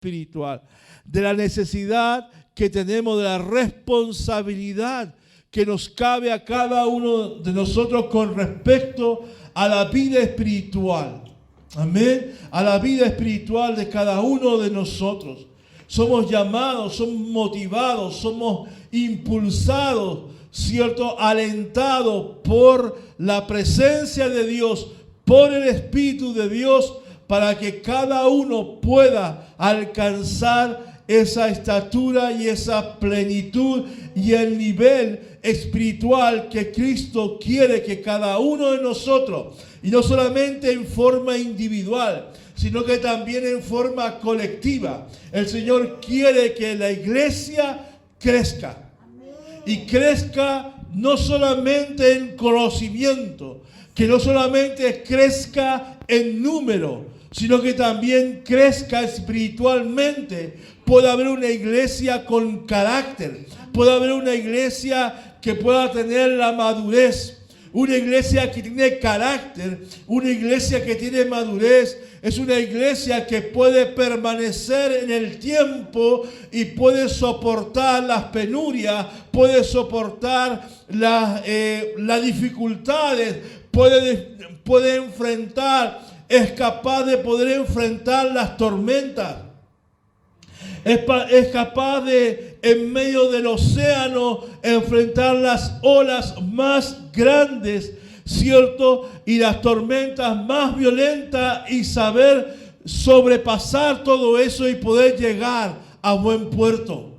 espiritual, de la necesidad que tenemos, de la responsabilidad que nos cabe a cada uno de nosotros con respecto a la vida espiritual. Amén. A la vida espiritual de cada uno de nosotros. Somos llamados, somos motivados, somos impulsados, ¿cierto? Alentados por la presencia de Dios, por el Espíritu de Dios, para que cada uno pueda alcanzar esa estatura y esa plenitud y el nivel espiritual que Cristo quiere que cada uno de nosotros, y no solamente en forma individual, sino que también en forma colectiva. El Señor quiere que la iglesia crezca. Y crezca no solamente en conocimiento, que no solamente crezca en número, sino que también crezca espiritualmente. Puede haber una iglesia con carácter, puede haber una iglesia que pueda tener la madurez. Una iglesia que tiene carácter, una iglesia que tiene madurez, es una iglesia que puede permanecer en el tiempo y puede soportar las penurias, puede soportar las dificultades, puede enfrentar, es capaz de poder enfrentar las tormentas. Es capaz de, en medio del océano, enfrentar las olas más grandes, ¿cierto? Y las tormentas más violentas, y saber sobrepasar todo eso y poder llegar a buen puerto.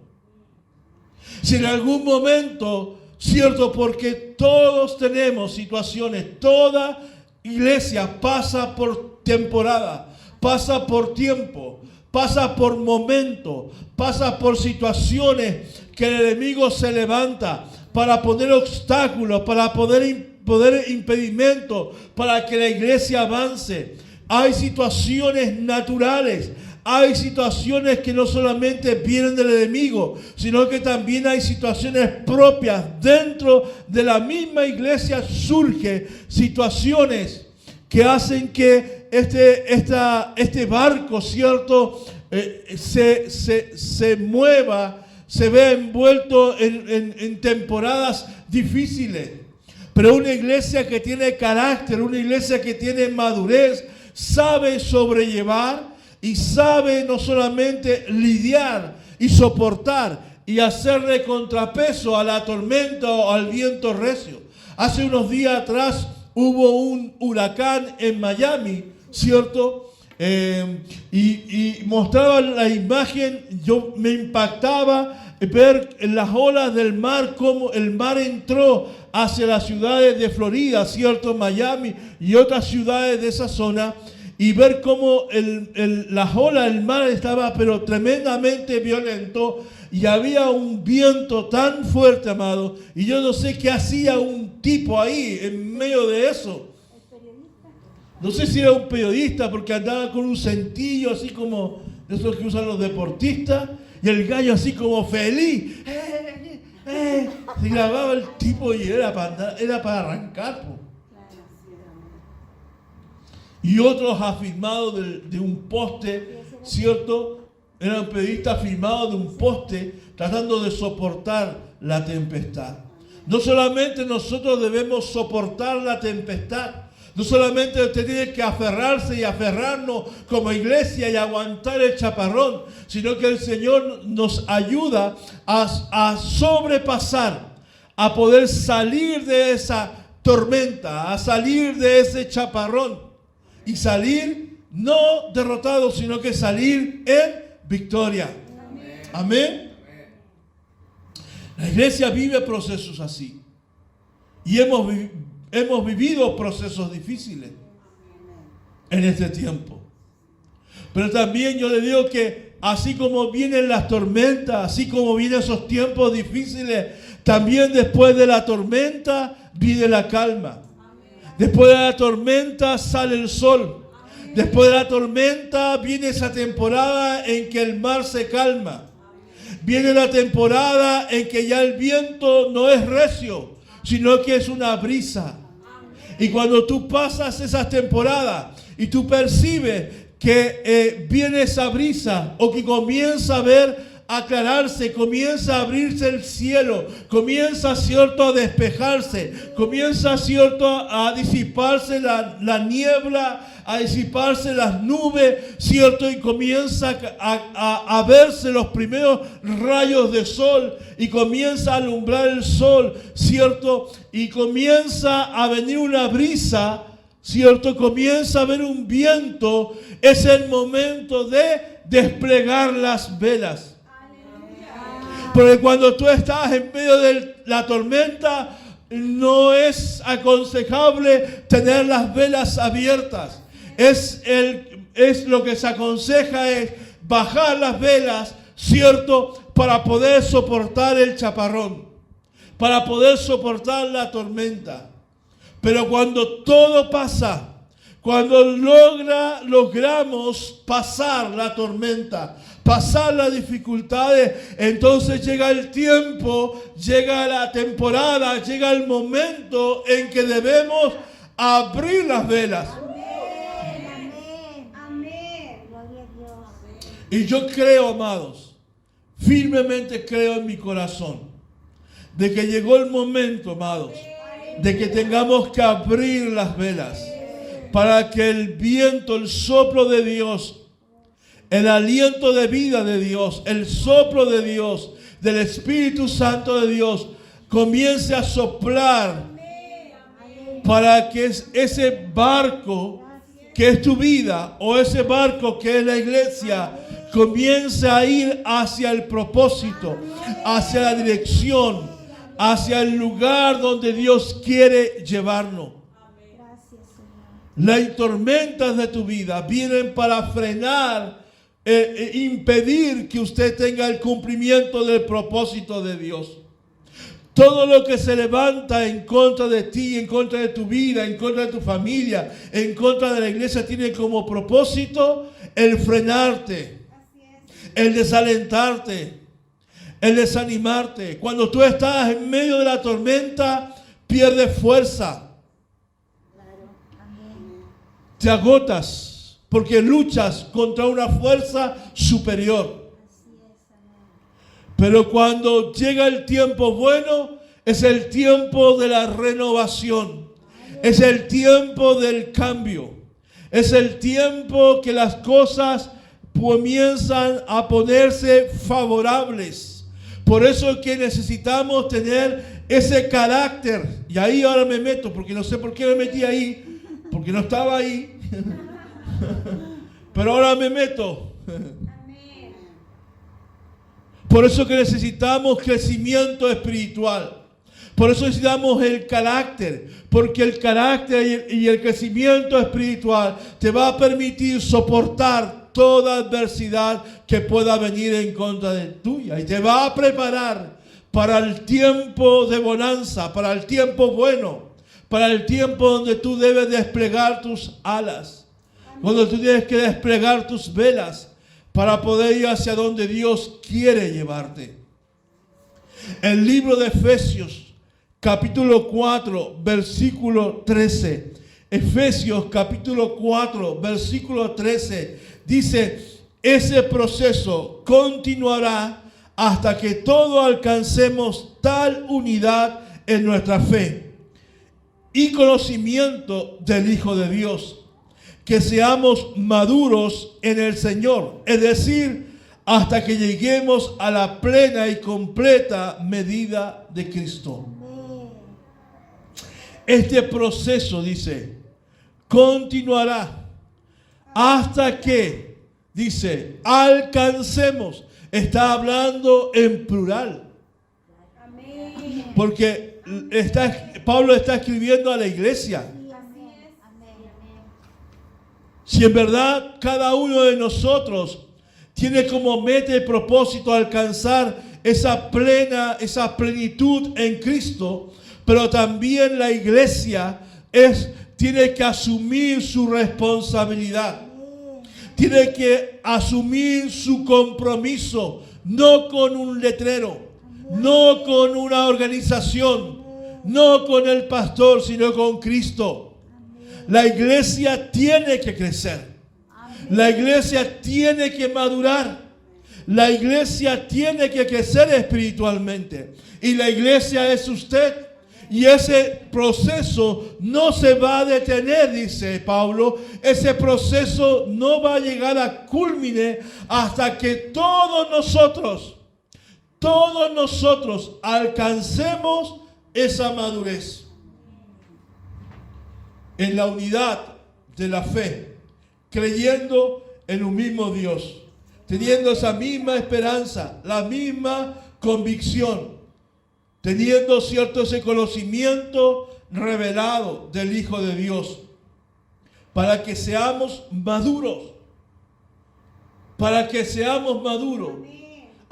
Si en algún momento, ¿cierto? Porque todos tenemos situaciones, toda iglesia pasa por temporada, pasa por tiempo, pasa por momentos, pasa por situaciones que el enemigo se levanta para poner obstáculos, para poner impedimentos para que la iglesia avance. Hay situaciones naturales, hay situaciones que no solamente vienen del enemigo, sino que también hay situaciones propias. Dentro de la misma iglesia surgen situaciones que hacen que este barco, ¿cierto? Se mueva, se ve envuelto en temporadas difíciles. Pero una iglesia que tiene carácter, una iglesia que tiene madurez, sabe sobrellevar y sabe no solamente lidiar y soportar y hacerle contrapeso a la tormenta o al viento recio. Hace unos días atrás hubo un huracán en Miami, ¿cierto? Y mostraban la imagen, me impactaba ver las olas del mar, cómo el mar entró hacia las ciudades de Florida, ¿cierto? Miami y otras ciudades de esa zona, y ver cómo las olas del mar estaba pero tremendamente violento, y había un viento tan fuerte, amado, y yo no sé qué hacía un tipo ahí en medio de eso. No sé si era un periodista, porque andaba con un cintillo así como esos que usan los deportistas, y el gallo así como feliz. Se grababa el tipo y era para arrancar. Y otros afirmados de un poste, ¿cierto? Eran periodistas afirmados de un poste tratando de soportar la tempestad. No solamente nosotros debemos soportar la tempestad, no solamente usted tiene que aferrarse y aferrarnos como iglesia y aguantar el chaparrón, sino que el Señor nos ayuda a sobrepasar, a poder salir de esa tormenta, a salir de ese chaparrón y salir no derrotados, sino que salir en victoria. Amén. La iglesia vive procesos así y hemos vivido procesos difíciles en este tiempo. Pero también yo le digo que así como vienen las tormentas, así como vienen esos tiempos difíciles, también después de la tormenta viene la calma. Después de la tormenta sale el sol. Después de la tormenta viene esa temporada en que el mar se calma. Viene la temporada en que ya el viento no es recio, sino que es una brisa. Y cuando tú pasas esas temporadas y tú percibes que viene esa brisa o que comienza a ver aclararse, comienza a abrirse el cielo, comienza, cierto, a despejarse, comienza, cierto, a disiparse la niebla, a disiparse las nubes, cierto, y comienza a verse los primeros rayos de sol y comienza a alumbrar el sol, cierto, y comienza a venir una brisa, cierto, comienza a haber un viento. Es el momento de desplegar las velas. Porque cuando tú estás en medio de la tormenta, no es aconsejable tener las velas abiertas. Es lo que se aconseja es bajar las velas, ¿cierto? Para poder soportar el chaparrón, para poder soportar la tormenta. Pero cuando todo pasa, cuando logramos pasar la tormenta, pasar las dificultades, entonces llega el tiempo, llega la temporada, llega el momento en que debemos abrir las velas. Amén. Amén. Gloria a Dios. Y yo creo, amados, firmemente creo en mi corazón, de que llegó el momento, amados, de que tengamos que abrir las velas para que el viento, el soplo de Dios, el aliento de vida de Dios, el soplo de Dios, del Espíritu Santo de Dios, comience a soplar para que ese barco que es tu vida o ese barco que es la iglesia comience a ir hacia el propósito, hacia la dirección, hacia el lugar donde Dios quiere llevarnos. Las tormentas de tu vida vienen para frenar, impedir que usted tenga el cumplimiento del propósito de Dios. Todo lo que se levanta en contra de ti, en contra de tu vida, en contra de tu familia, en contra de la iglesia, tiene como propósito el frenarte, el desalentarte, el desanimarte. Cuando tú estás en medio de la tormenta, pierdes fuerza. Te agotas porque luchas contra una fuerza superior. Pero cuando llega el tiempo bueno, es el tiempo de la renovación. Es el tiempo del cambio. Es el tiempo que las cosas comienzan a ponerse favorables. Por eso es que necesitamos tener ese carácter. Y ahí ahora me meto, porque no sé por qué me metí ahí. Porque no estaba ahí. Pero ahora me meto. Por eso que necesitamos crecimiento espiritual. Por eso necesitamos el carácter. Porque el carácter y el crecimiento espiritual te va a permitir soportar toda adversidad que pueda venir en contra de tuya. Y te va a preparar para el tiempo de bonanza, para el tiempo bueno. Para el tiempo donde tú debes desplegar tus alas. Cuando tú tienes que desplegar tus velas para poder ir hacia donde Dios quiere llevarte. El libro de Efesios, capítulo 4, versículo 13. Efesios, capítulo 4, versículo 13. Dice, ese proceso continuará hasta que todos alcancemos tal unidad en nuestra fe y conocimiento del Hijo de Dios, que seamos maduros en el Señor, es decir, hasta que lleguemos a la plena y completa medida de Cristo. Este proceso, dice, continuará hasta que, dice, alcancemos. Está hablando en plural. Porque Pablo está escribiendo a la iglesia. Si en verdad cada uno de nosotros tiene como meta y propósito alcanzar esa plenitud en Cristo, pero también la iglesia tiene que asumir su responsabilidad. Tiene que asumir su compromiso, no con un letrero, no con una organización, no con el pastor, sino con Cristo. La iglesia tiene que crecer. La iglesia tiene que madurar. La iglesia tiene que crecer espiritualmente. Y la iglesia es usted. Y ese proceso no se va a detener, dice Pablo. Ese proceso no va a llegar a culmine hasta que todos nosotros alcancemos esa madurez en la unidad de la fe, creyendo en un mismo Dios, teniendo esa misma esperanza, la misma convicción, teniendo cierto ese conocimiento revelado del Hijo de Dios, para que seamos maduros, para que seamos maduros.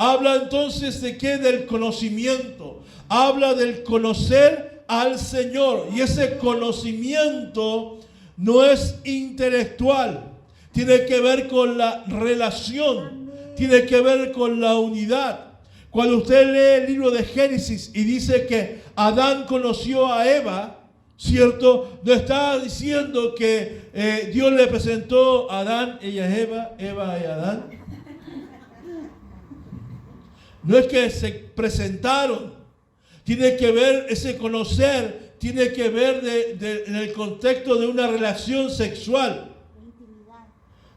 Habla entonces de qué? Del conocimiento. Habla del conocer al Señor. Y ese conocimiento no es intelectual. Tiene que ver con la relación. Tiene que ver con la unidad. Cuando usted lee el libro de Génesis y dice que Adán conoció a Eva, ¿cierto? No está diciendo que Dios le presentó a Adán, ella es Eva, Eva y Adán. No es que se presentaron. Tiene que ver ese conocer, tiene que ver en el contexto de una relación sexual,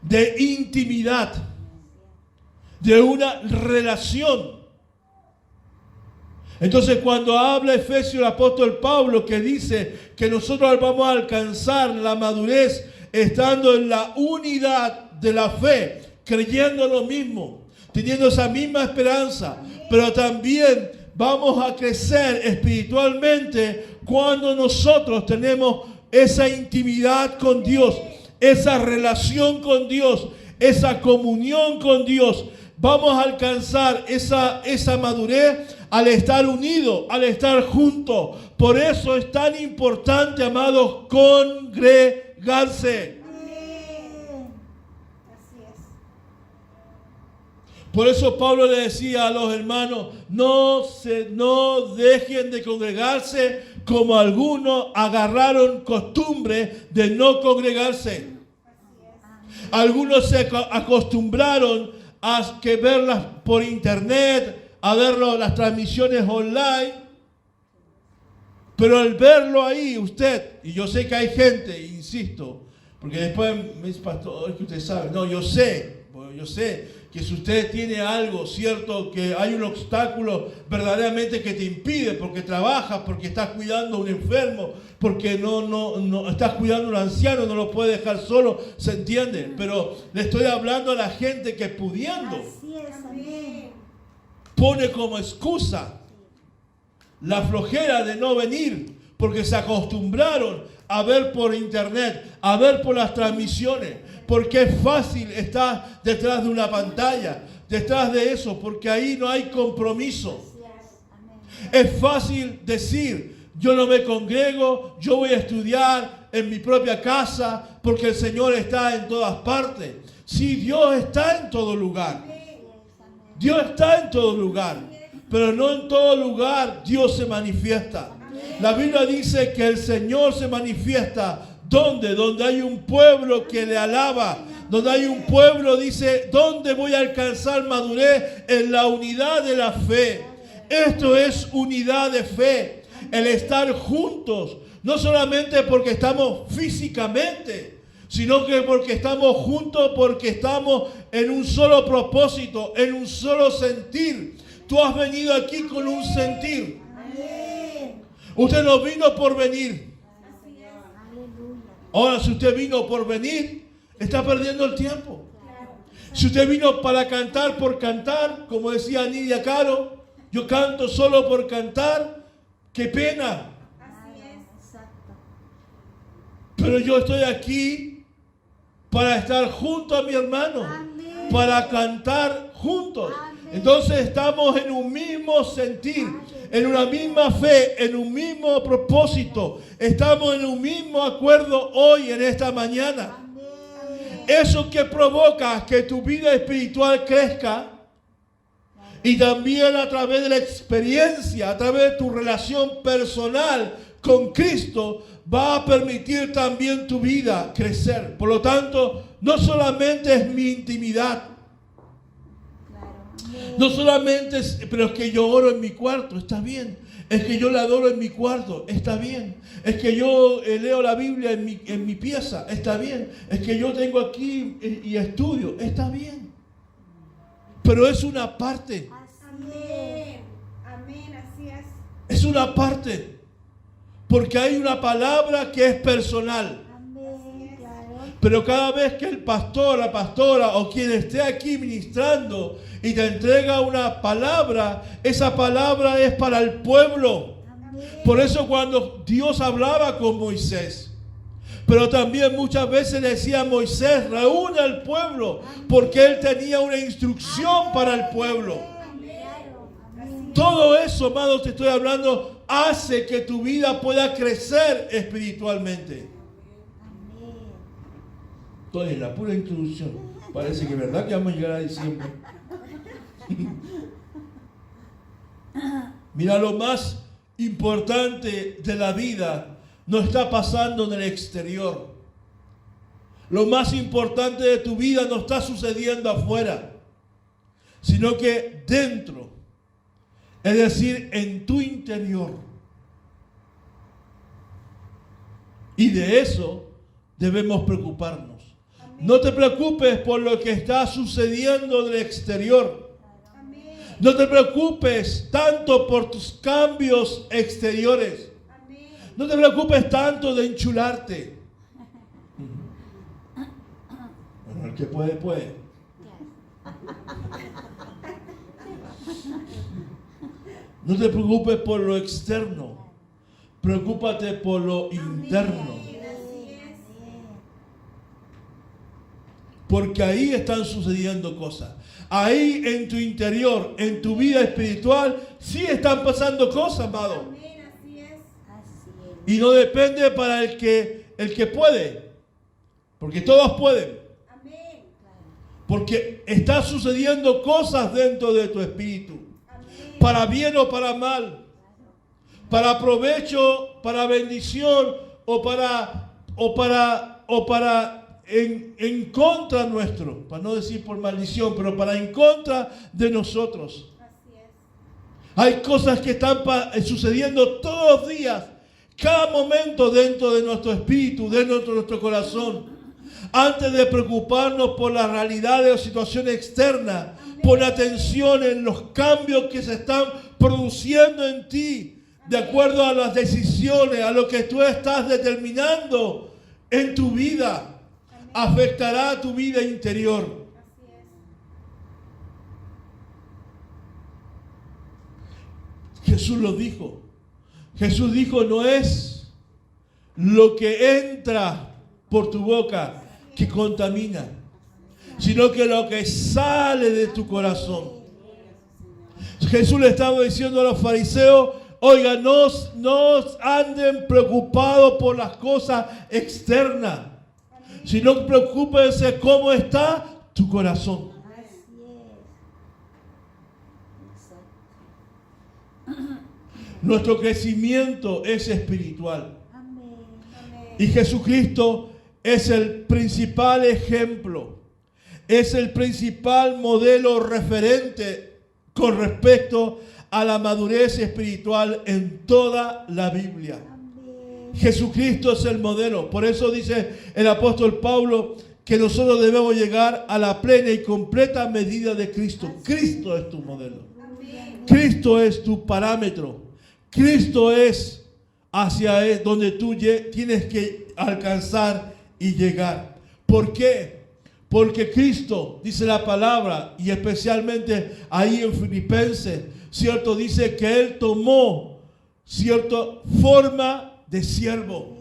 de intimidad, de una relación. Entonces cuando habla Efesios el apóstol Pablo, que dice que nosotros vamos a alcanzar la madurez estando en la unidad de la fe, creyendo lo mismo, teniendo esa misma esperanza, pero también vamos a crecer espiritualmente cuando nosotros tenemos esa intimidad con Dios, esa relación con Dios, esa comunión con Dios. Vamos a alcanzar esa madurez al estar unidos, al estar juntos. Por eso es tan importante, amados, congregarse. Así es. Por eso Pablo le decía a los hermanos, no dejen de congregarse como algunos agarraron costumbre de no congregarse. Algunos se acostumbraron a verlas por internet, a verlo las transmisiones online. Pero al verlo ahí, usted, y yo sé que hay gente, insisto, porque después me dice, pastor, es que usted sabe. No, yo sé que si usted tiene algo, cierto, que hay un obstáculo verdaderamente que te impide, porque trabajas, porque estás cuidando a un enfermo, porque no estás cuidando a un anciano, no lo puede dejar solo, se entiende. Pero le estoy hablando a la gente que pudiendo, Así es, amén. pone como excusa la flojera de no venir, porque se acostumbraron a ver por internet, a ver por las transmisiones, porque es fácil estar detrás de una pantalla, detrás de eso, porque ahí no hay compromiso. Es fácil decir, yo no me congrego, yo voy a estudiar en mi propia casa, porque el Señor está en todas partes. Sí, Dios está en todo lugar. Dios está en todo lugar, pero no en todo lugar Dios se manifiesta. La Biblia dice que el Señor se manifiesta. ¿Dónde? Donde hay un pueblo que le alaba. Donde hay un pueblo, dice, ¿dónde voy a alcanzar madurez? En la unidad de la fe. Esto es unidad de fe. El estar juntos. No solamente porque estamos físicamente, sino que porque estamos juntos, porque estamos en un solo propósito, en un solo sentir. Tú has venido aquí con un sentir. Usted no vino por venir. Ahora, si usted vino por venir, está perdiendo el tiempo. Si usted vino para cantar por cantar, como decía Nidia Caro, yo canto solo por cantar, qué pena. Pero yo estoy aquí para estar junto a mi hermano, para cantar juntos. Entonces estamos en un mismo sentir, en una misma fe, en un mismo propósito. Estamos en un mismo acuerdo hoy, en esta mañana. Eso que provoca que tu vida espiritual crezca, y también a través de la experiencia, a través de tu relación personal con Cristo va a permitir también tu vida crecer. Por lo tanto, no solamente es mi intimidad. No solamente es, pero es que yo oro en mi cuarto, está bien. Es que yo le adoro en mi cuarto, está bien. Es que yo leo la Biblia en mi pieza, está bien. Es que yo tengo aquí y estudio, está bien. Pero es una parte. Amén. Amén, así es. Es una parte. Porque hay una palabra que es personal. Amén, claro. Pero cada vez que el pastor, la pastora o quien esté aquí ministrando y te entrega una palabra, esa palabra es para el pueblo. Amén. Por eso cuando Dios hablaba con Moisés, pero también muchas veces le decía a Moisés, reúne al pueblo, porque él tenía una instrucción para el pueblo. Claro. Amén. Todo eso, amados, te estoy hablando, hace que tu vida pueda crecer espiritualmente. Amén. Estoy en la pura introducción. Parece que es verdad que vamos a llegar a diciembre. Mira, lo más importante de la vida no está pasando en el exterior. Lo más importante de tu vida no está sucediendo afuera, sino que dentro, es decir, en tu interior. Y de eso debemos preocuparnos. No te preocupes por lo que está sucediendo en el exterior. Amén. No te preocupes tanto por tus cambios exteriores. Amén. No te preocupes tanto de enchularte. Bueno, el que puede, puede. No te preocupes por lo externo. Preocúpate por lo interno. Así es. Porque ahí están sucediendo cosas. Ahí en tu interior, en tu vida espiritual, sí están pasando cosas, amado. Amén, así es. Y no depende para el que puede. Porque todos pueden. Amén. Porque está sucediendo cosas dentro de tu espíritu. Amén. Para bien o para mal. Para provecho, para bendición o para en contra nuestro. Para no decir por maldición, pero para en contra de nosotros. Así es. Hay cosas que están sucediendo todos los días, cada momento dentro de nuestro espíritu, dentro de nuestro corazón. Antes de preocuparnos por las realidades o situaciones externas, pon atención en los cambios que se están produciendo en ti, de acuerdo a las decisiones, a lo que tú estás determinando en tu vida. Afectará a tu vida interior. Así es. Jesús lo dijo. Jesús dijo, no es lo que entra por tu boca que contamina, sino que lo que sale de tu corazón. Jesús le estaba diciendo a los fariseos, oiga, no anden preocupados por las cosas externas, sino preocúpense cómo está tu corazón. Así es. Nuestro crecimiento es espiritual. Amén. Y Jesucristo es el principal ejemplo, es el principal modelo referente con respecto a la madurez espiritual en toda la Biblia. Amén. Jesucristo es el modelo. Por eso dice el apóstol Pablo que nosotros debemos llegar a la plena y completa medida de Cristo. Cristo es tu modelo. Amén. Cristo es tu parámetro. Cristo es hacia donde tú tienes que alcanzar y llegar. ¿Por qué? Porque Cristo, dice la palabra, y especialmente ahí en Filipenses, ¿cierto? Dice que Él tomó, ¿cierto?, forma de siervo.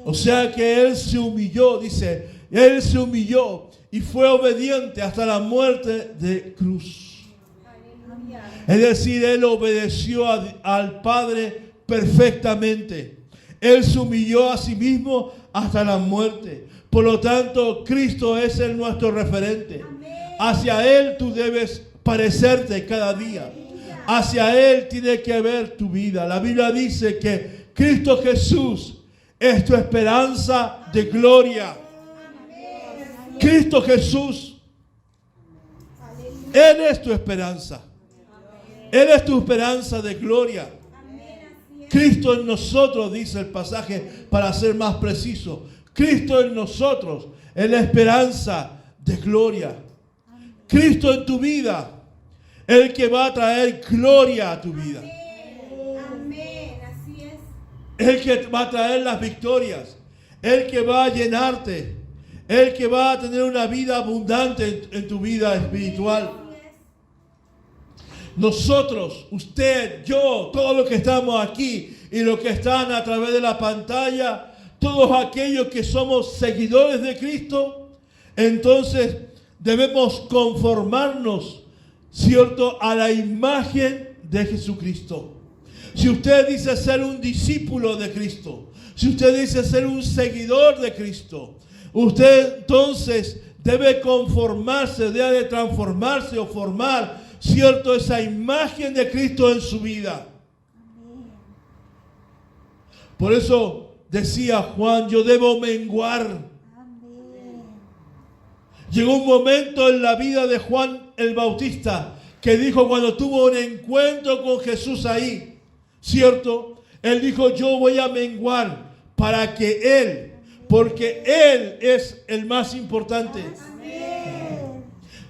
O sea que Él se humilló, dice, Él se humilló y fue obediente hasta la muerte de cruz. Aleluya. Es decir, Él obedeció al Padre perfectamente. Él se humilló a sí mismo hasta la muerte. Por lo tanto, Cristo es nuestro referente. Amén. Hacia Él tú debes parecerte cada día. Hacia Él tiene que ver tu vida. La Biblia dice que Cristo Jesús es tu esperanza de gloria. Cristo Jesús, Él es tu esperanza. Él es tu esperanza de gloria. Cristo en nosotros, dice el pasaje, para ser más preciso. Cristo en nosotros es la esperanza de gloria. Cristo en tu vida, el que va a traer gloria a tu vida. Amén, así es. El que va a traer las victorias. El que va a llenarte. El que va a tener una vida abundante en tu vida espiritual. Nosotros, usted, yo, todos los que estamos aquí y los que están a través de la pantalla, todos aquellos que somos seguidores de Cristo, entonces debemos conformarnos, ¿cierto?, a la imagen de Jesucristo. Si usted dice ser un discípulo de Cristo, si usted dice ser un seguidor de Cristo, usted entonces debe conformarse, debe transformarse o formar, ¿cierto?, esa imagen de Cristo en su vida. Por eso decía Juan, yo debo menguar. Llegó un momento en la vida de Juan el Bautista que dijo cuando tuvo un encuentro con Jesús ahí, ¿cierto? Él dijo, yo voy a menguar para que Él, porque Él es el más importante.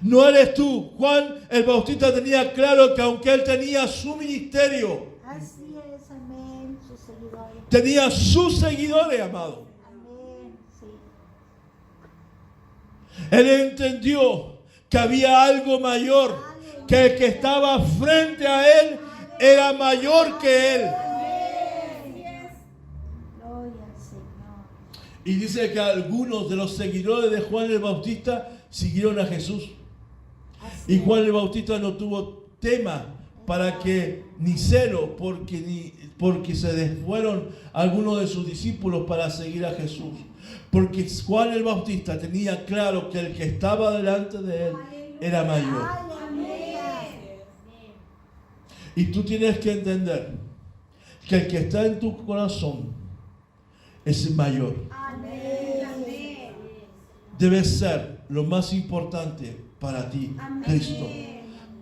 No eres tú. Juan el Bautista tenía claro que aunque él tenía su ministerio, Así es, amén, sus seguidores. tenía sus seguidores, amado. Amén, sí. Él entendió que había algo mayor, que el que estaba frente a él era mayor que él. Gloria al Señor. Y dice que algunos de los seguidores de Juan el Bautista siguieron a Jesús. Así Y Juan el Bautista no tuvo tema para que ni celo, porque se fueron algunos de sus discípulos para seguir a Jesús. Porque Juan el Bautista tenía claro que el que estaba delante de él era mayor. Aleluya. Y tú tienes que entender que el que está en tu corazón es mayor. Amén. Debe ser lo más importante para ti, Amén. Cristo.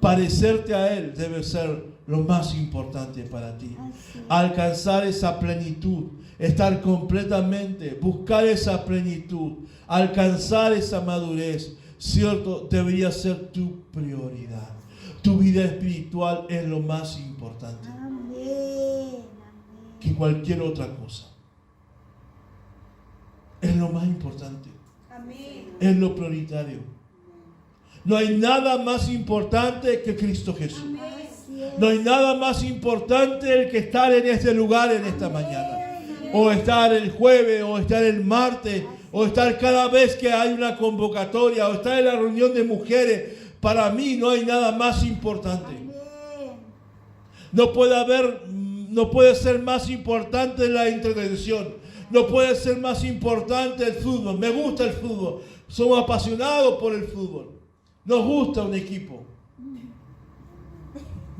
Parecerte a Él debe ser lo más importante para ti. Así. Alcanzar esa plenitud, estar completamente, buscar esa plenitud, alcanzar esa madurez, ¿cierto? Debería ser tu prioridad. Tu vida espiritual es lo más importante Amén. que cualquier otra cosa. Es lo más importante, Amén. es lo prioritario. No hay nada más importante que Cristo Jesús. Así es. No hay nada más importante el que estar en este lugar en esta mañana. O estar el jueves, o estar el martes, o estar cada vez que hay una convocatoria, o estar en la reunión de mujeres. Para mí no hay nada más importante. Amén. No puede ser más importante la entretención. No puede ser más importante el fútbol. Me gusta el fútbol. Somos apasionados por el fútbol. Nos gusta un equipo.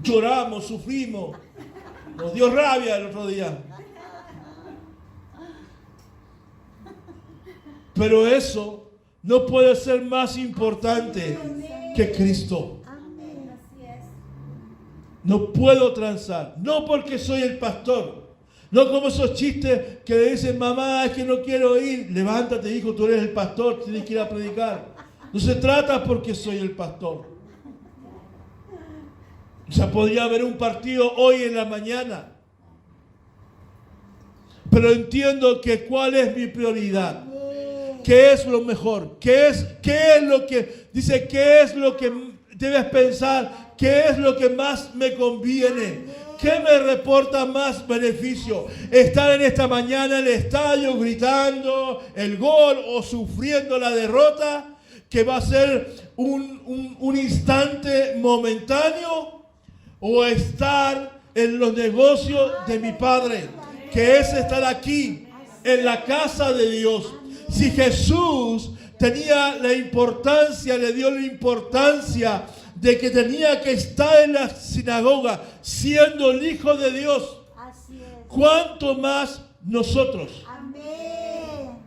Lloramos, sufrimos. Nos dio rabia el otro día. Pero eso no puede ser más importante que Cristo. Amén. Así es. No puedo transar. No porque soy el pastor. No como esos chistes que le dicen, mamá, es que no quiero ir. Levántate, hijo, tú eres el pastor, tienes que ir a predicar. No se trata porque soy el pastor. O sea, podría haber un partido hoy en la mañana. Pero entiendo que cuál es mi prioridad. ¿Qué es lo mejor? ¿Qué es lo que dice? ¿Qué es lo que debes pensar? ¿Qué es lo que más me conviene? ¿Qué me reporta más beneficio? ¿Estar en esta mañana en el estadio gritando el gol o sufriendo la derrota? Que va a ser un instante momentáneo, o estar en los negocios de mi Padre, que es estar aquí en la casa de Dios. Si Jesús tenía la importancia, le dio la importancia de que tenía que estar en la sinagoga siendo el Hijo de Dios, Así es. ¿cuánto más nosotros? Amén.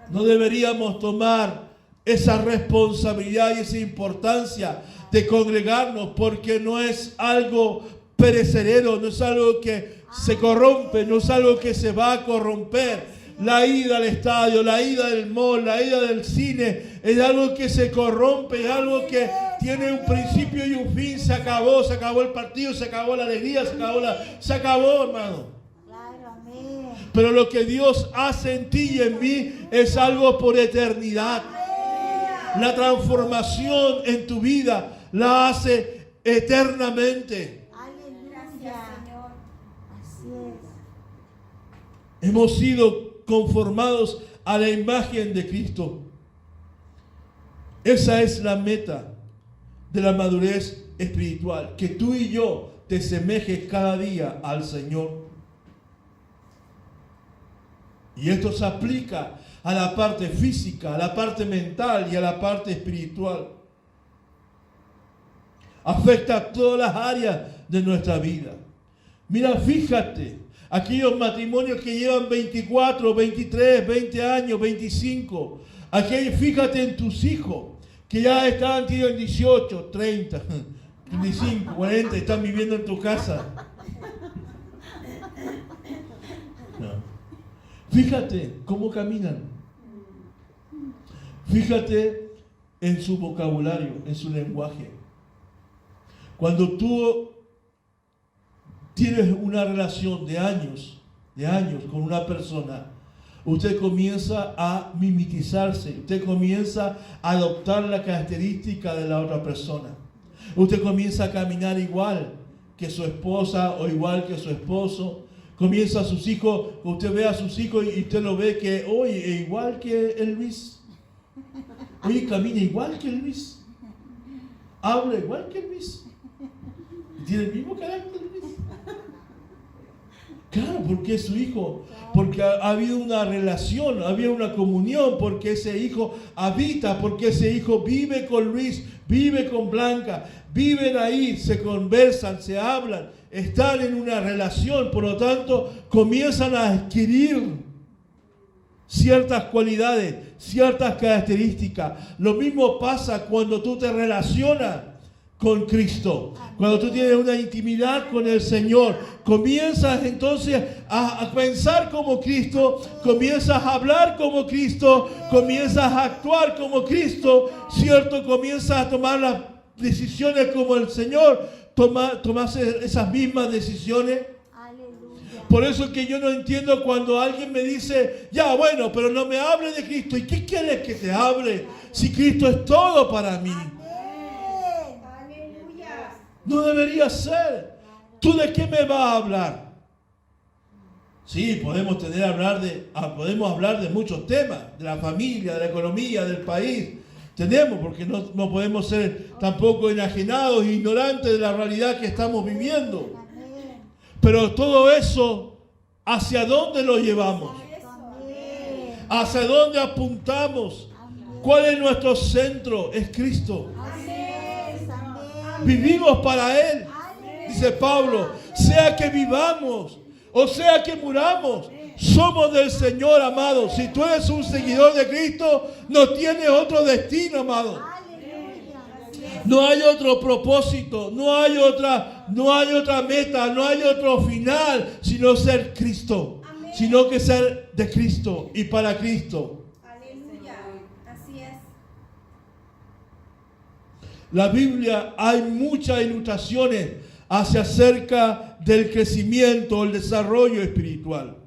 No deberíamos tomar esa responsabilidad y esa importancia de congregarnos, porque no es algo perecedero, no es algo que se corrompe, no es algo que se va a corromper. La ida al estadio, la ida del mall, la ida del cine, es algo que se corrompe, es algo que tiene un principio y un fin. Se acabó el partido, se acabó la alegría, se acabó, hermano. Claro, amén. Pero lo que Dios hace en ti y en mí es algo por eternidad. La transformación en tu vida la hace eternamente. Aleluya. Señor. Así Hemos sido conformados a la imagen de Cristo. Esa es la meta de la madurez espiritual, que tú y yo te semejes cada día al Señor. Y esto se aplica a la parte física, a la parte mental y a la parte espiritual. Afecta a todas las áreas de nuestra vida. Mira, fíjate, aquellos matrimonios que llevan 24, 23, 20 años, 25. Fíjate en tus hijos, que ya tienen 18, 30, 35, 40, están viviendo en tu casa. No. Fíjate cómo caminan. Fíjate en su vocabulario, en su lenguaje. Cuando tú tienes una relación de años con una persona, usted comienza a mimetizarse, usted comienza a adoptar la característica de la otra persona. Usted comienza a caminar igual que su esposa o igual que su esposo. Comienza a sus hijos, usted ve a sus hijos y usted lo ve que, oye, igual que el Luis. Oye, camina igual que el Luis. Habla igual que el Luis. Tiene el mismo carácter el Luis. Claro, porque es su hijo. Porque ha habido una relación, había una comunión, porque ese hijo habita, porque ese hijo vive con Luis, vive con Blanca, viven ahí, se conversan, se hablan, están en una relación, por lo tanto comienzan a adquirir ciertas cualidades, ciertas características. Lo mismo pasa cuando tú te relacionas con Cristo. Cuando tú tienes una intimidad con el Señor, comienzas entonces a pensar como Cristo, comienzas a hablar como Cristo, comienzas a actuar como Cristo, ¿cierto? Comienzas a tomar las decisiones como el Señor, tomas esas mismas decisiones. Aleluya. Por eso es que yo no entiendo cuando alguien me dice, ya bueno, pero no me hable de Cristo. ¿Y qué quieres que te hable si Cristo es todo para mí? Aleluya. No debería ser. ¿Tú de qué me vas a hablar? Sí, podemos hablar de muchos temas, de la familia, de la economía, del país. Tenemos, porque no podemos ser tampoco enajenados e ignorantes de la realidad que estamos viviendo. Amén. Pero todo eso, ¿hacia dónde lo llevamos? Amén. ¿Hacia dónde apuntamos? ¿Cuál es nuestro centro? Es Cristo. Amén. Amén. Vivimos para Él, dice Pablo. Sea que vivamos o sea que muramos, somos del Señor, amado. Si tú eres un seguidor de Cristo, no tienes otro destino, amado. Aleluya. No hay otro propósito, no hay otra meta, no hay otro final, sino ser Cristo, sino que ser de Cristo y para Cristo. Aleluya. Así es. La Biblia hay muchas ilustraciones acerca del crecimiento, el desarrollo espiritual.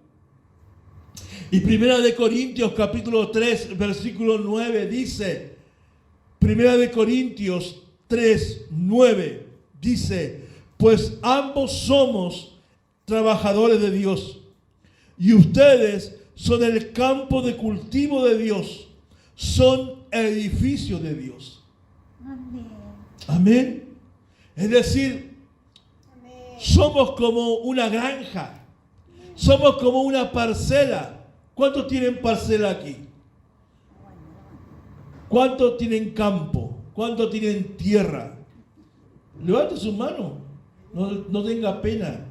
Y 1 de Corintios capítulo 3, versículo 9 dice, 1 de Corintios 3, 9 dice, pues ambos somos trabajadores de Dios y ustedes son el campo de cultivo de Dios, son el edificio de Dios. Amén. Amén. Es decir, somos como una granja, somos como una parcela. ¿Cuántos tienen parcela aquí? ¿Cuántos tienen campo? ¿Cuántos tienen tierra? Levante su mano, no tenga pena.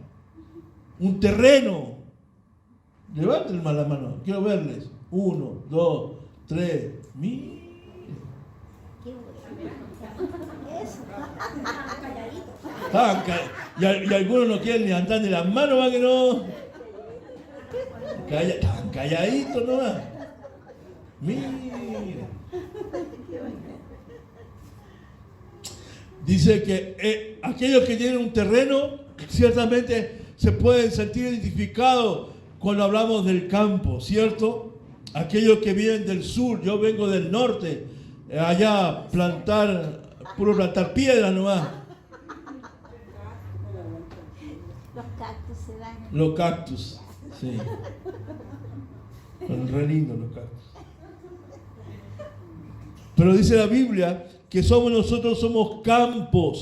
un terreno. Levanten más la mano, quiero verles. 1, 2, 3. Mira. Qué bueno. Eso. Y algunos no quieren levantar ni las manos, va que no. Tan calladitos nomás. Mira. Dice que aquellos que tienen un terreno ciertamente se pueden sentir identificados cuando hablamos del campo, ¿cierto? Aquellos que vienen del sur, yo vengo del norte, allá puro plantar piedras nomás. Los cactus se dan. Los cactus, sí. Son re lindos los cactus. Pero dice la Biblia que nosotros somos campo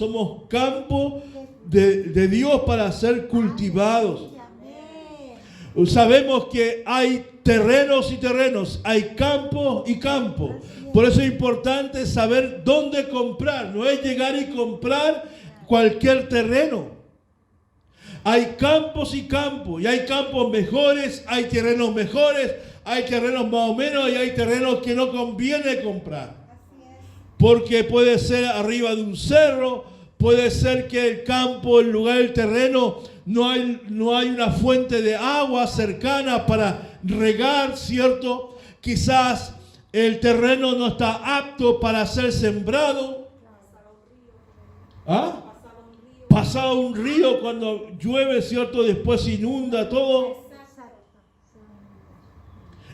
de Dios para ser cultivados. Amén. Sabemos que hay terrenos y terrenos, hay campo y campo. Por eso es importante saber dónde comprar. No es llegar y comprar cualquier terreno. Hay campos y campos, y hay campos mejores, hay terrenos mejores, hay terrenos más o menos, y hay terrenos que no conviene comprar. Porque puede ser arriba de un cerro, puede ser que el campo, el lugar del terreno, no hay una fuente de agua cercana para regar, ¿cierto? Quizás el terreno no está apto para ser sembrado. ¿Ah? Pasado un río cuando llueve, ¿cierto? Después inunda todo.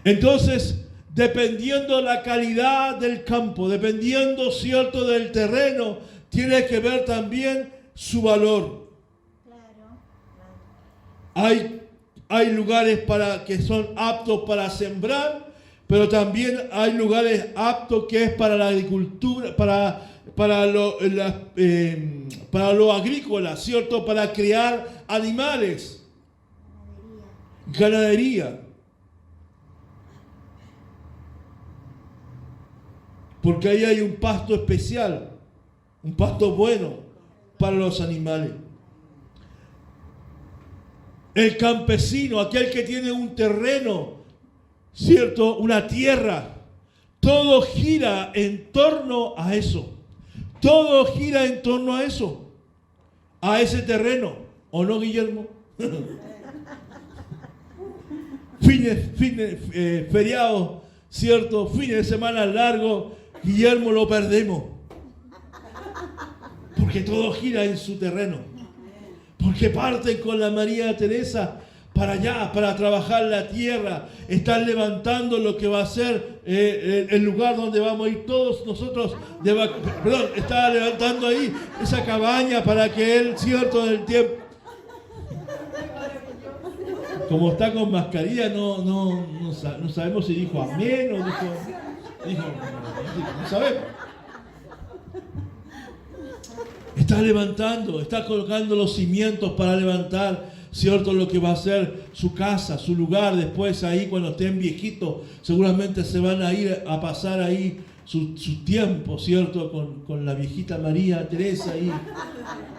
Entonces, dependiendo la calidad del campo, dependiendo, ¿cierto?, del terreno, tiene que ver también su valor. Hay lugares que son aptos para sembrar, pero también hay lugares aptos que es para la agricultura, para lo agrícola, ¿cierto? Para criar animales. Ganadería. Porque ahí hay un pasto especial, un pasto bueno para los animales. El campesino, aquel que tiene un terreno, ¿cierto? Una tierra, todo gira en torno a eso. Todo gira en torno a eso, a ese terreno, ¿o no, Guillermo? Feriados, ¿cierto? Fines de semana largos, Guillermo lo perdemos. Porque todo gira en su terreno. Porque parten con la María Teresa para allá, para trabajar la tierra. Están levantando lo que va a ser el lugar donde vamos a ir todos nosotros. Está levantando ahí esa cabaña para que él, cierto, del tiempo. Como está con mascarilla, no sabemos si dijo amén o dijo no sabemos. Está levantando, está colocando los cimientos para levantar, ¿cierto?, lo que va a ser su casa, su lugar. Después ahí cuando estén viejitos, seguramente se van a ir a pasar ahí su tiempo, ¿cierto?, con la viejita María Teresa ahí,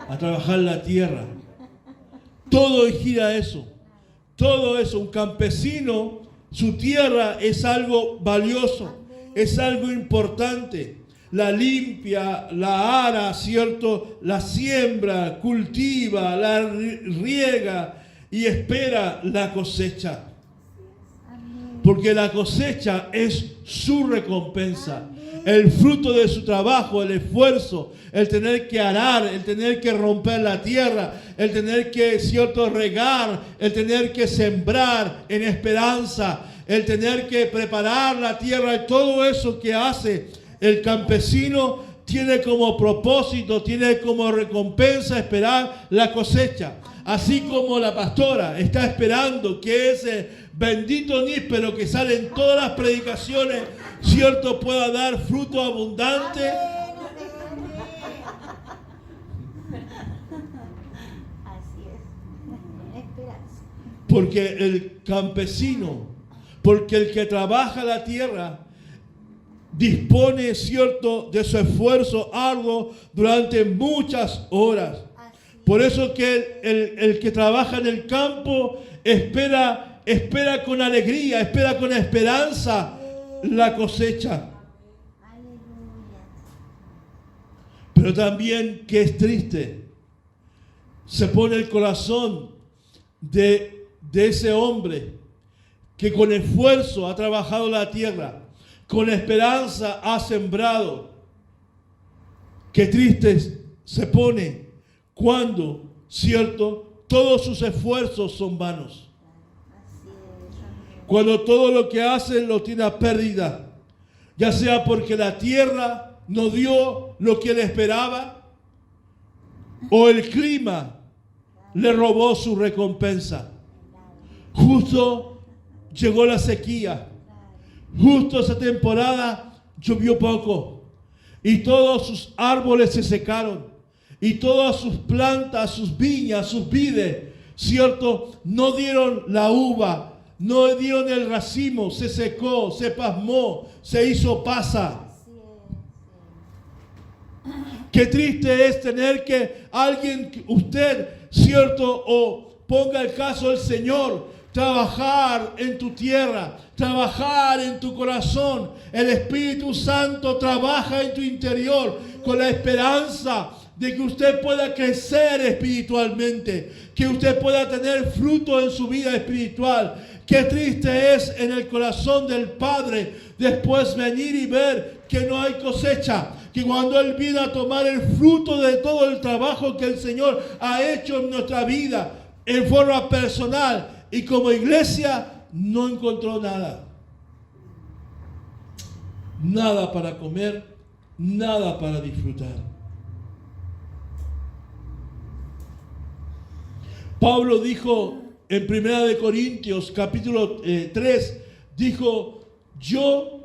a trabajar la tierra. Todo gira eso. Todo eso, un campesino, su tierra es algo valioso, es algo importante. La limpia, la ara, ¿cierto? La siembra, cultiva, la riega y espera la cosecha. Porque la cosecha es su recompensa. El fruto de su trabajo, el esfuerzo, el tener que arar, el tener que romper la tierra, el tener que, ¿cierto?, regar, el tener que sembrar en esperanza, el tener que preparar la tierra y todo eso que hace el campesino tiene como propósito, tiene como recompensa esperar la cosecha. Así como la pastora está esperando que ese bendito níspero que sale en todas las predicaciones, cierto, pueda dar fruto abundante. Así es. Esperanza. Porque el campesino, porque el que trabaja la tierra, dispone, cierto, de su esfuerzo arduo durante muchas horas. Por eso que el que trabaja en el campo espera con alegría, espera con esperanza la cosecha. Aleluya. Pero también que es triste, se pone el corazón de ese hombre que con esfuerzo ha trabajado la tierra, con esperanza ha sembrado. Qué triste se pone cuando, cierto, todos sus esfuerzos son vanos. Así es. Cuando todo lo que hace lo tiene a pérdida, ya sea porque la tierra no dio lo que él esperaba o el clima le robó su recompensa. Justo llegó la sequía, justo esa temporada llovió poco y todos sus árboles se secaron y todas sus plantas, sus viñas, sus vides, cierto, no dieron la uva, no dieron el racimo, se secó, se pasmó, se hizo pasa. Así Qué triste es tener que alguien, usted, cierto, o ponga el caso del Señor, trabajar en tu tierra, trabajar en tu corazón. El Espíritu Santo trabaja en tu interior con la esperanza de que usted pueda crecer espiritualmente, que usted pueda tener fruto en su vida espiritual. Qué triste es en el corazón del Padre después venir y ver que no hay cosecha, que cuando Él viene a tomar el fruto de todo el trabajo que el Señor ha hecho en nuestra vida, en forma personal y como iglesia, no encontró nada. Nada para comer, nada para disfrutar. Pablo dijo en 1 Corintios capítulo 3, dijo, yo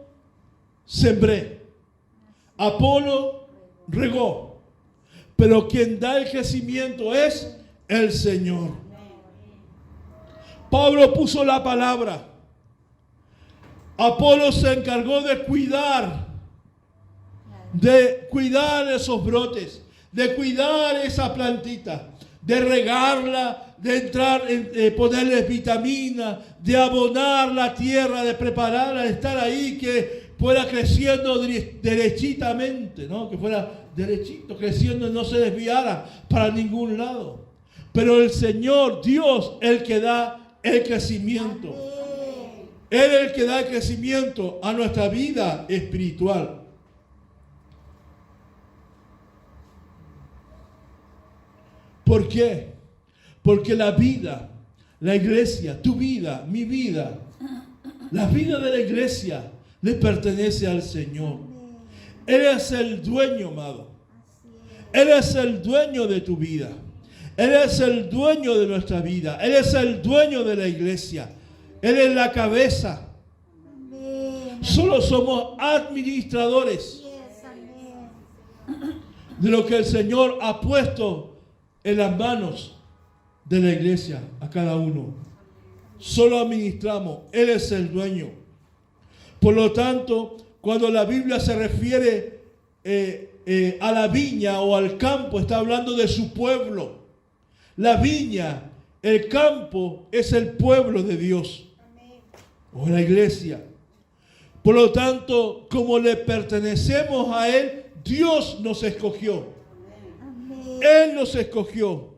sembré, Apolo regó, pero quien da el crecimiento es el Señor. Pablo puso la palabra. Apolo se encargó de cuidar esos brotes, de cuidar esa plantita, de regarla, de entrar, ponerle vitamina, de abonar la tierra, de prepararla, de estar ahí, que fuera creciendo derechitamente, ¿no? Que fuera derechito, creciendo y no se desviara para ningún lado. Pero el Señor, Dios, el que da el crecimiento. Él es el que da el crecimiento a nuestra vida espiritual. ¿Por qué? Porque la vida, la iglesia, tu vida, mi vida, la vida de la iglesia le pertenece al Señor. Él es el dueño, amado. Él es el dueño de tu vida. Él es el dueño de nuestra vida. Él es el dueño de la iglesia. Él es la cabeza. Solo somos administradores de lo que el Señor ha puesto en las manos de la iglesia a cada uno. Solo administramos. Él es el dueño. Por lo tanto, cuando la Biblia se refiere a la viña o al campo, está hablando de su pueblo. La viña, el campo, es el pueblo de Dios o la iglesia. Por lo tanto, como le pertenecemos a Él, Dios nos escogió. Él nos escogió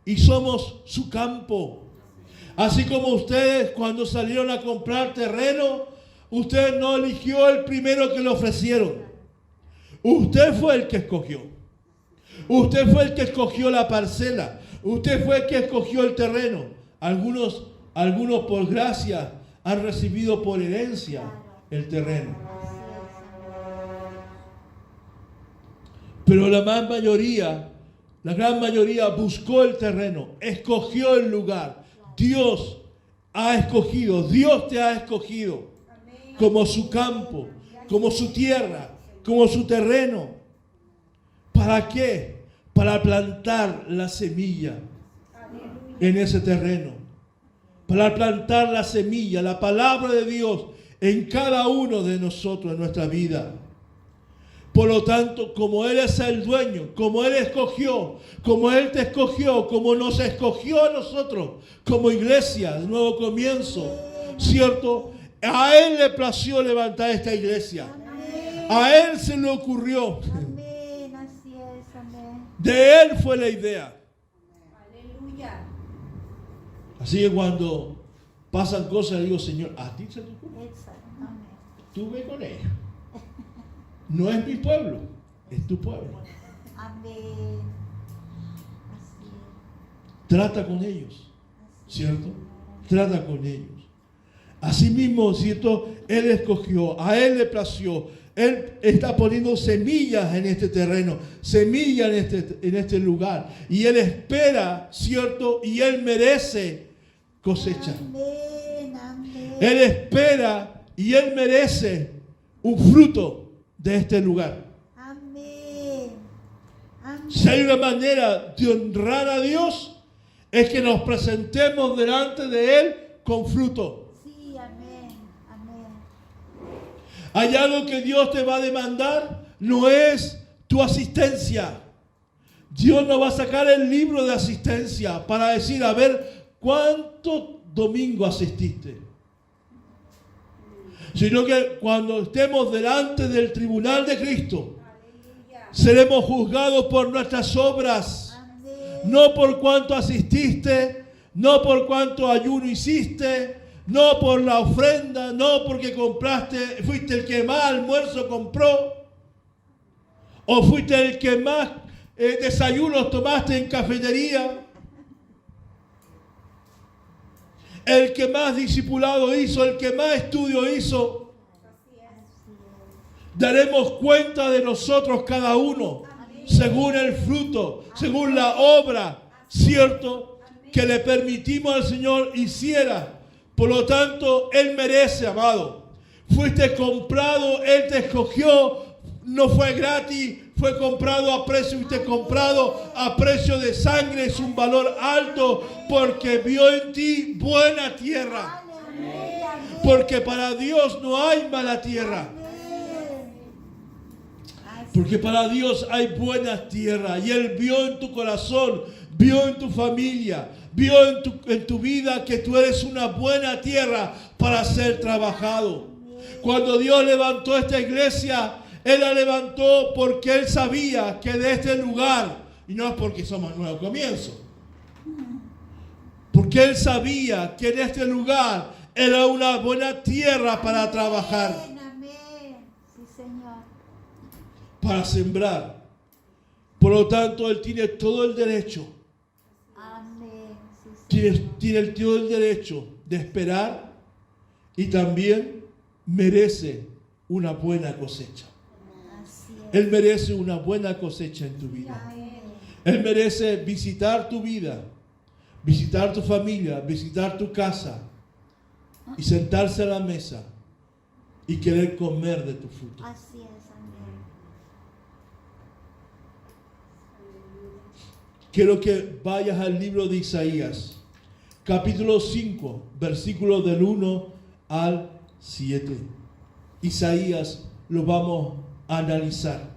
y somos su campo. Así como ustedes cuando salieron a comprar terreno, usted no eligió el primero que le ofrecieron. Usted fue el que escogió. Usted fue el que escogió la parcela. Usted fue el que escogió el terreno. Algunos por gracia han recibido por herencia el terreno. Pero la gran mayoría buscó el terreno, escogió el lugar. Dios ha escogido, Dios te ha escogido como su campo, como su tierra, como su terreno. ¿Para qué? Para plantar la semilla en ese terreno. Para plantar la semilla, la palabra de Dios en cada uno de nosotros, en nuestra vida. Por lo tanto, como Él es el dueño, como Él escogió, como Él te escogió, como nos escogió a nosotros, como iglesia, de nuevo comienzo, ¿cierto? A Él le plació levantar esta iglesia. Amén. A Él se le ocurrió. Amén. Así es. Amén. De Él fue la idea. Aleluya. Así que cuando pasan cosas, le digo, Señor, a ti se te ocurrió. Exactamente. Tú ve con ellos. No es mi pueblo, es tu pueblo. Amén. Así es. Trata con ellos, Así ¿cierto? es. Trata con ellos. Asimismo, ¿cierto? Él escogió, a Él le plació. Él está poniendo semillas en este terreno, semillas en este lugar. Y Él espera, ¿cierto? Y Él merece cosecha. Amén. Amén. Él espera y Él merece un fruto de este lugar. Amén. Amén. Si hay una manera de honrar a Dios, es que nos presentemos delante de Él con fruto. Sí, amén. Amén. Hay algo que Dios te va a demandar, no es tu asistencia. Dios no va a sacar el libro de asistencia para decir, a ver, ¿cuántos domingos asististe? Sino que cuando estemos delante del tribunal de Cristo, Aleluya. seremos juzgados por nuestras obras. Amén. No por cuánto asististe, no por cuánto ayuno hiciste, no por la ofrenda, no porque compraste, fuiste el que más almuerzo compró, o fuiste el que más desayunos tomaste en cafetería, el que más discipulado hizo, el que más estudio hizo. Así es. Así es. Daremos cuenta de nosotros cada uno, según el fruto, según la obra, ¿cierto? Que le permitimos al Señor hiciera. Por lo tanto, Él merece, amado. Fuiste comprado, Él te escogió, no fue gratis, fue comprado a precio, fuiste comprado a precio de sangre, es un valor alto, porque vio en ti buena tierra. Amén. Porque para Dios no hay mala tierra. Porque para Dios hay buena tierra. Y Él vio en tu corazón, vio en tu familia, vio en tu vida que tú eres una buena tierra para ser trabajado. Cuando Dios levantó esta iglesia, Él la levantó porque Él sabía que de este lugar, y no es porque somos Nuevo Comienzo, porque Él sabía que en este lugar era una buena tierra para trabajar, Amén. Amén. Sí, Señor. para sembrar. Por lo tanto, Él tiene todo el derecho, Amén. Sí, Señor. tiene todo el derecho de esperar y también merece una buena cosecha. Así es. Él merece una buena cosecha en tu vida. Amén. Él merece visitar tu vida, visitar tu familia, visitar tu casa y sentarse a la mesa y querer comer de tu fruto. Así es. Amén. Quiero que vayas al libro de Isaías, capítulo 5, versículos del 1 al 7. Isaías lo vamos a analizar.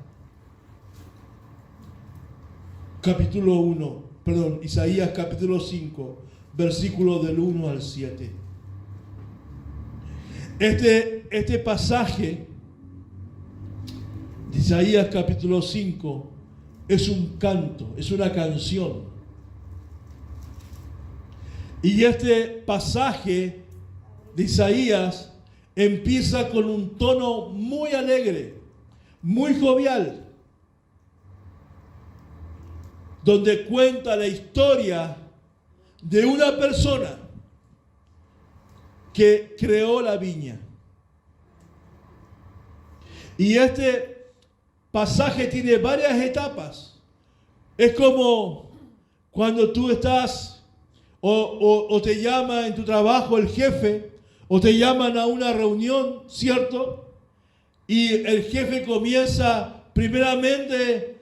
Isaías capítulo 5, versículos del 1 al 7. Este pasaje de Isaías capítulo 5 es un canto, es una canción. Y este pasaje de Isaías empieza con un tono muy alegre, muy jovial, donde cuenta la historia de una persona que creó la viña. Y este pasaje tiene varias etapas. Es como cuando tú estás o te llama en tu trabajo el jefe o te llaman a una reunión, ¿cierto? Y el jefe comienza primeramente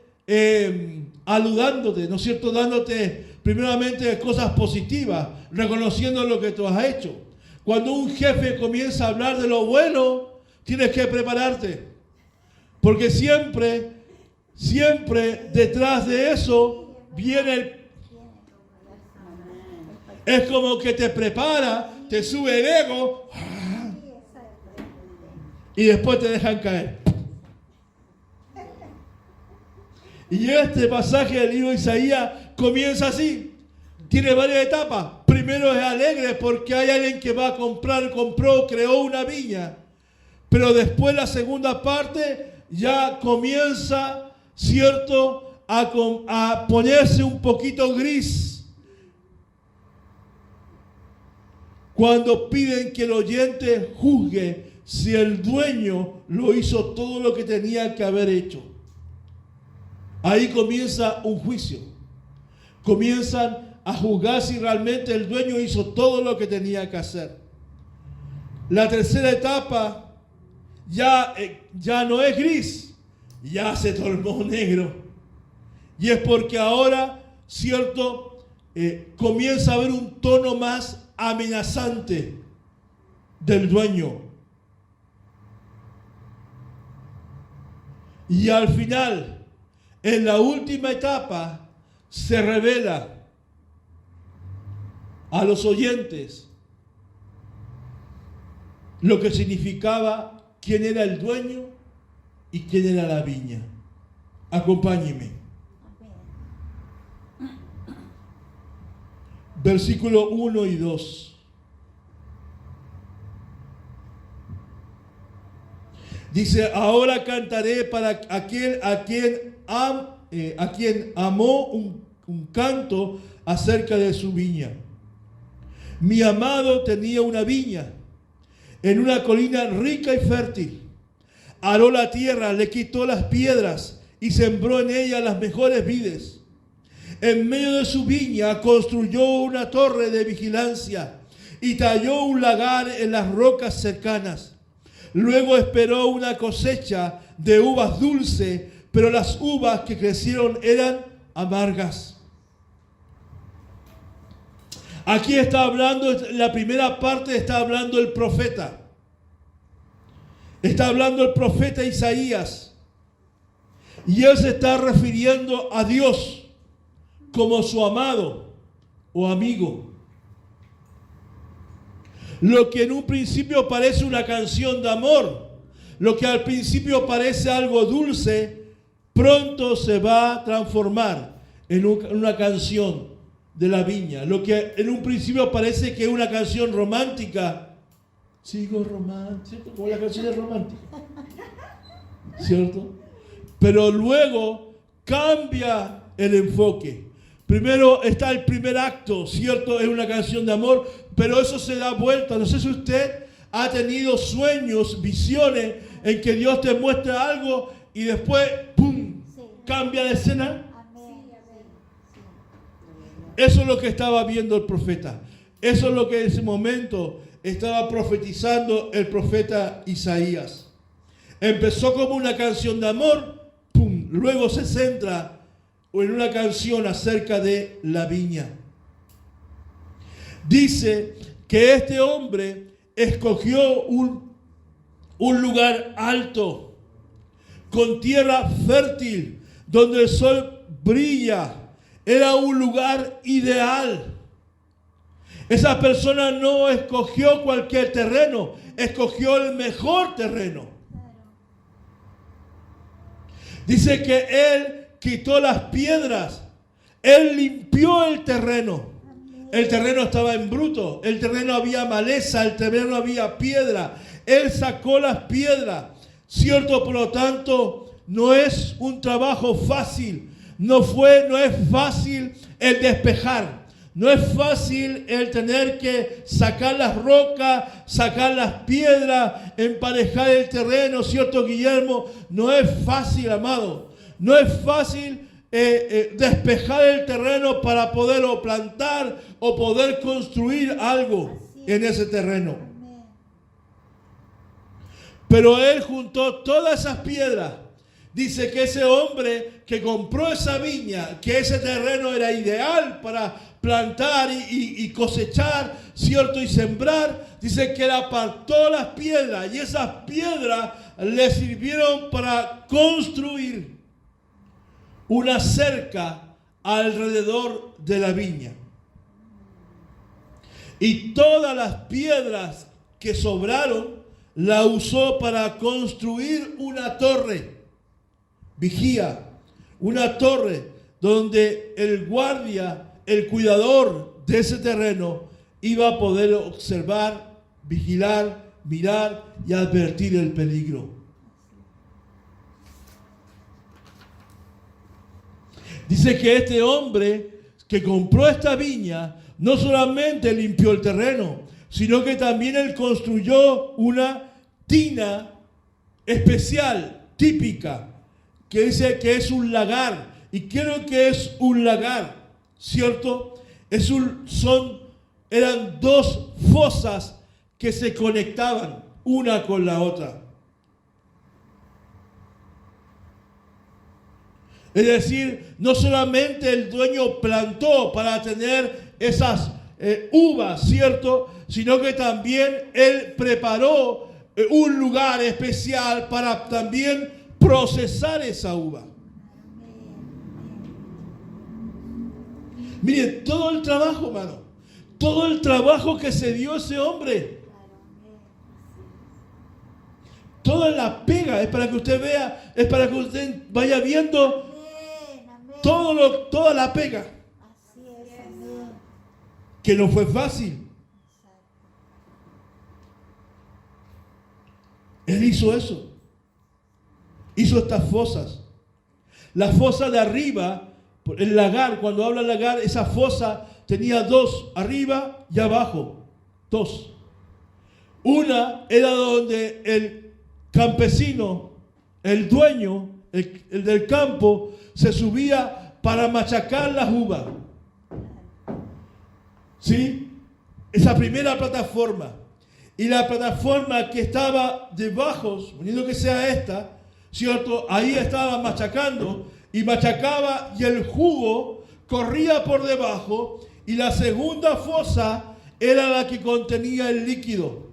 saludándote, ¿no es cierto? Dándote primeramente cosas positivas, reconociendo lo que tú has hecho. Cuando un jefe comienza a hablar de lo bueno, tienes que prepararte. Porque siempre detrás de eso viene es como que te prepara, te sube el ego y después te dejan caer. Y este pasaje del libro de Isaías comienza así. Tiene varias etapas. Primero es alegre porque hay alguien que va a comprar, creó una viña. Pero después la segunda parte ya comienza, ¿cierto?, a ponerse un poquito gris. Cuando piden que el oyente juzgue si el dueño lo hizo todo lo que tenía que haber hecho. Ahí comienza un juicio. Comienzan a juzgar si realmente el dueño hizo todo lo que tenía que hacer. La tercera etapa ya no es gris, ya se tornó negro. Y es porque ahora, ¿cierto?, comienza a haber un tono más amenazante del dueño. Y al final, en la última etapa, se revela a los oyentes lo que significaba quién era el dueño y quién era la viña. Acompáñeme. Versículo 1 y 2. Dice, ahora cantaré para aquel a quien amó un canto acerca de su viña. Mi amado tenía una viña en una colina rica y fértil. Aró la tierra, le quitó las piedras y sembró en ella las mejores vides. En medio de su viña construyó una torre de vigilancia y talló un lagar en las rocas cercanas. Luego esperó una cosecha de uvas dulces, pero las uvas que crecieron eran amargas. Aquí está hablando, la primera parte está hablando el profeta. Está hablando el profeta Isaías. Y él se está refiriendo a Dios como su amado o amigo. Lo que en un principio parece una canción de amor, lo que al principio parece algo dulce, pronto se va a transformar en una canción de la viña. Lo que en un principio parece que es una canción romántica, sigo romántico, como la canción es romántica, ¿cierto? Pero luego cambia el enfoque. Primero está el primer acto, ¿cierto? Es una canción de amor, pero eso se da vuelta. No sé si usted ha tenido sueños, visiones, en que Dios te muestra algo y después, ¡pum!, cambia de escena. Eso es lo que estaba viendo el profeta. Eso es lo que en ese momento estaba profetizando el profeta Isaías. Empezó como una canción de amor, ¡pum!, luego se centra en una canción acerca de la viña. Dice que este hombre escogió un lugar alto, con tierra fértil, donde el sol brilla. Era un lugar ideal. Esa persona no escogió cualquier terreno, escogió el mejor terreno. Dice que él quitó las piedras, él limpió el terreno. El terreno estaba en bruto, el terreno había maleza, el terreno había piedra. Él sacó las piedras, ¿cierto? Por lo tanto, no es un trabajo fácil. No es fácil el despejar. No es fácil el tener que sacar las rocas, sacar las piedras, emparejar el terreno, ¿cierto, Guillermo? No es fácil, amado. No es fácil despejar el terreno para poderlo plantar o poder construir algo en ese terreno. Pero él juntó todas esas piedras. dice que ese hombre que compró esa viña, que ese terreno era ideal para plantar y cosechar, ¿cierto? Y sembrar, dice que él apartó las piedras y esas piedras le sirvieron para construir una cerca alrededor de la viña. Y todas las piedras que sobraron la usó para construir una torre, vigía, una torre donde el guardia, el cuidador de ese terreno iba a poder observar, vigilar, mirar y advertir el peligro. Dice que este hombre que compró esta viña no solamente limpió el terreno, sino que también él construyó una tina especial, típica, que dice que es un lagar. ¿Y qué es lo que es un lagar? ¿Cierto? Eran dos fosas que se conectaban una con la otra. Es decir, no solamente el dueño plantó para tener esas uvas, ¿cierto? Sino que también él preparó un lugar especial para también procesar esa uva. Miren, todo el trabajo, hermano, todo el trabajo que se dio ese hombre, toda la pega, es para que usted vea, es para que usted vaya viendo toda la pega. Así es, amén. Que no fue fácil. Él hizo eso. Hizo estas fosas. La fosa de arriba, el lagar, cuando habla lagar, esa fosa tenía dos, arriba y abajo. Dos. Una era donde el campesino, el dueño, el del campo, se subía para machacar las uvas. ¿Sí? Esa primera plataforma. Y la plataforma que estaba debajo, suponiendo que sea esta, ¿cierto? Ahí estaba machacando y machacaba y el jugo corría por debajo y la segunda fosa era la que contenía el líquido.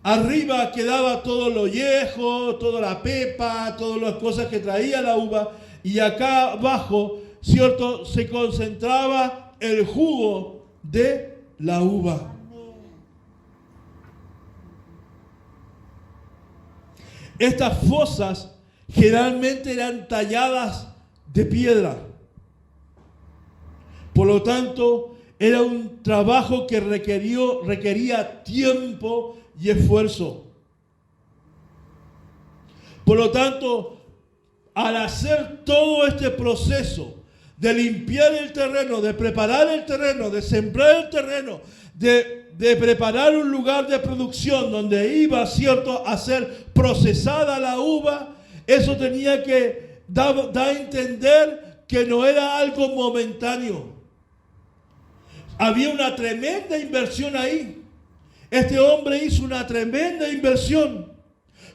Arriba quedaba todo lo viejo, toda la pepa, todas las cosas que traía la uva y acá abajo, ¿cierto? Se concentraba el jugo de la uva. Estas fosas generalmente eran talladas de piedra. Por lo tanto, era un trabajo que requería tiempo y esfuerzo. Por lo tanto, al hacer todo este proceso de limpiar el terreno, de preparar el terreno, de sembrar el terreno, de preparar un lugar de producción donde iba, ¿cierto?, a ser procesada la uva, eso tenía que dar a entender que no era algo momentáneo. Había una tremenda inversión ahí. Este hombre hizo una tremenda inversión.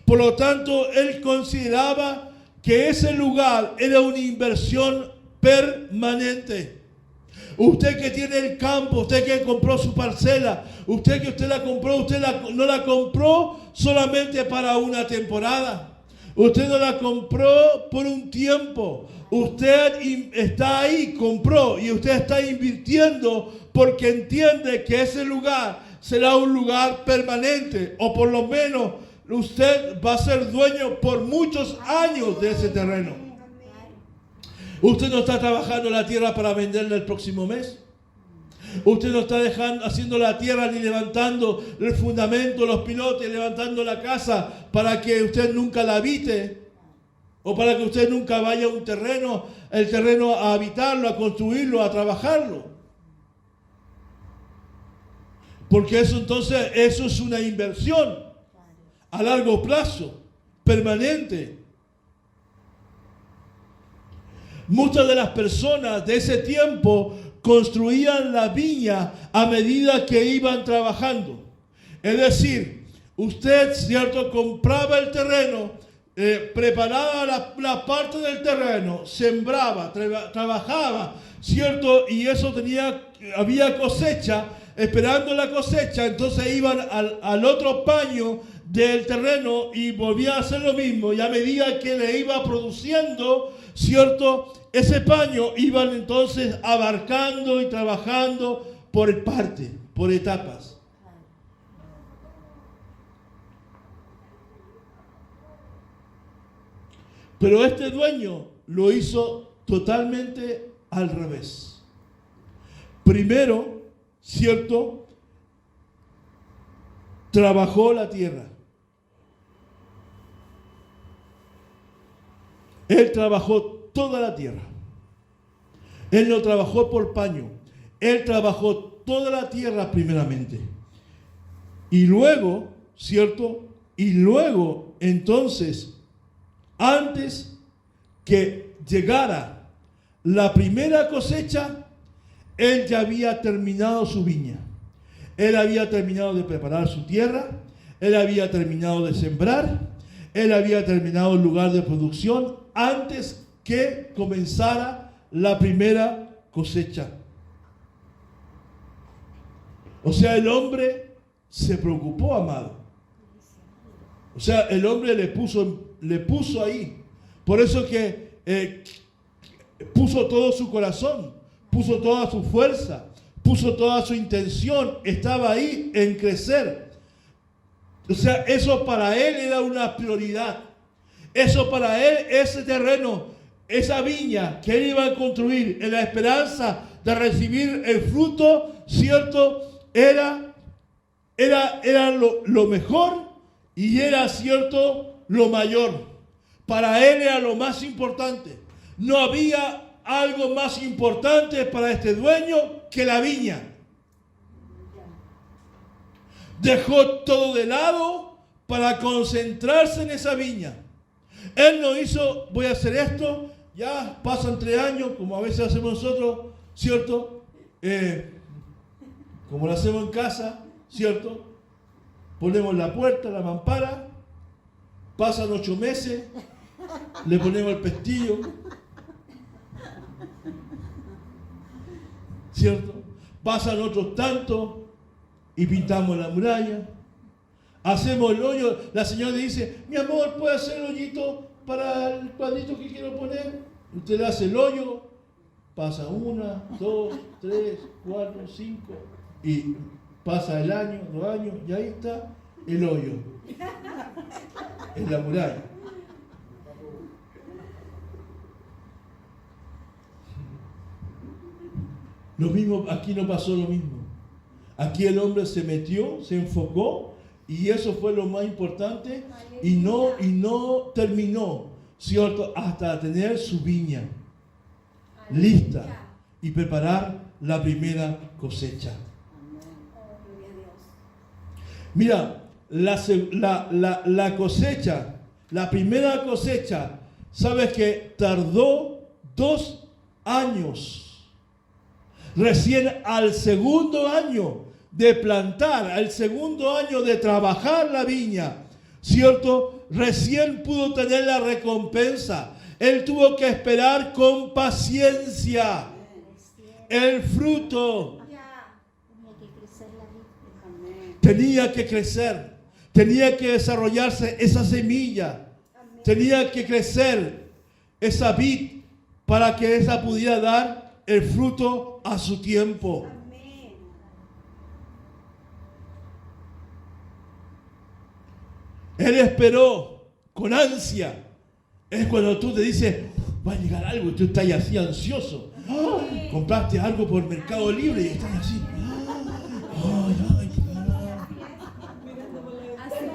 Por lo tanto, él consideraba que ese lugar era una inversión permanente. Usted que tiene el campo, usted que compró su parcela, usted la compró, no la compró solamente para una temporada. Usted no la compró por un tiempo. Usted está ahí, compró y usted está invirtiendo porque entiende que ese lugar será un lugar permanente, o por lo menos usted va a ser dueño por muchos años de ese terreno. Usted no está trabajando la tierra para venderla el próximo mes. Usted no está haciendo la tierra ni levantando el fundamento, los pilotes, levantando la casa para que usted nunca la habite, o para que usted nunca vaya a el terreno a habitarlo, a construirlo, a trabajarlo. Porque eso es una inversión a largo plazo, permanente. Muchas de las personas de ese tiempo construían la viña a medida que iban trabajando. Es decir, usted, ¿cierto?, compraba el terreno, preparaba la parte del terreno, sembraba, trabajaba, ¿cierto? Y eso había cosecha, esperando la cosecha, entonces iban al otro paño del terreno y volvían a hacer lo mismo. Y a medida que le iba produciendo, ¿cierto? Ese paño iban entonces abarcando y trabajando por parte, por etapas. Pero este dueño lo hizo totalmente al revés. Primero, ¿cierto? Trabajó la tierra. Él trabajó toda la tierra. Él no trabajó por paño. Él trabajó toda la tierra primeramente. Y luego, ¿cierto? Y luego, entonces, antes que llegara la primera cosecha, él ya había terminado su viña. Él había terminado de preparar su tierra. Él había terminado de sembrar. Él había terminado el lugar de producción antes que comenzara la primera cosecha. O sea, el hombre se preocupó, amado. O sea, el hombre le puso ahí. Por eso que puso todo su corazón, puso toda su fuerza, puso toda su intención, estaba ahí en crecer. O sea, eso para él era una prioridad. Eso para él, ese terreno, esa viña que él iba a construir en la esperanza de recibir el fruto, ¿cierto? Era lo mejor y era, ¿cierto?, lo mayor. Para él era lo más importante. No había algo más importante para este dueño que la viña. Dejó todo de lado para concentrarse en esa viña. Él no hizo, voy a hacer esto, ya pasan 3 años, como a veces hacemos nosotros, ¿cierto? Como lo hacemos en casa, ¿cierto? Ponemos la puerta, la mampara, pasan 8 meses, le ponemos el pestillo, ¿cierto? Pasan otros tantos y pintamos la muralla. Hacemos el hoyo. La señora le dice: mi amor, ¿puede hacer el hoyito para el cuadrito que quiero poner? Usted le hace el hoyo. Pasa 1, 2, 3, 4, 5. Y pasa el año, 2 años. Y ahí está el hoyo. En la muralla. Lo mismo, aquí no pasó lo mismo. Aquí el hombre se metió, se enfocó. Y eso fue lo más importante, y no terminó, ¿cierto?, hasta tener su viña lista y preparar la primera cosecha. Mira, la cosecha, la primera cosecha, ¿sabes que tardó 2 años? Recién al segundo año de plantar, al segundo año de trabajar la viña, ¿cierto? Recién pudo tener la recompensa. Él tuvo que esperar con paciencia el fruto. Tenía que crecer, tenía que desarrollarse esa semilla, tenía que crecer esa vid para que esa pudiera dar el fruto a su tiempo. Él esperó con ansia. Es cuando tú te dices: va a llegar algo, y tú estás así ansioso. ¡Ay! Compraste algo por Mercado Libre y estás así.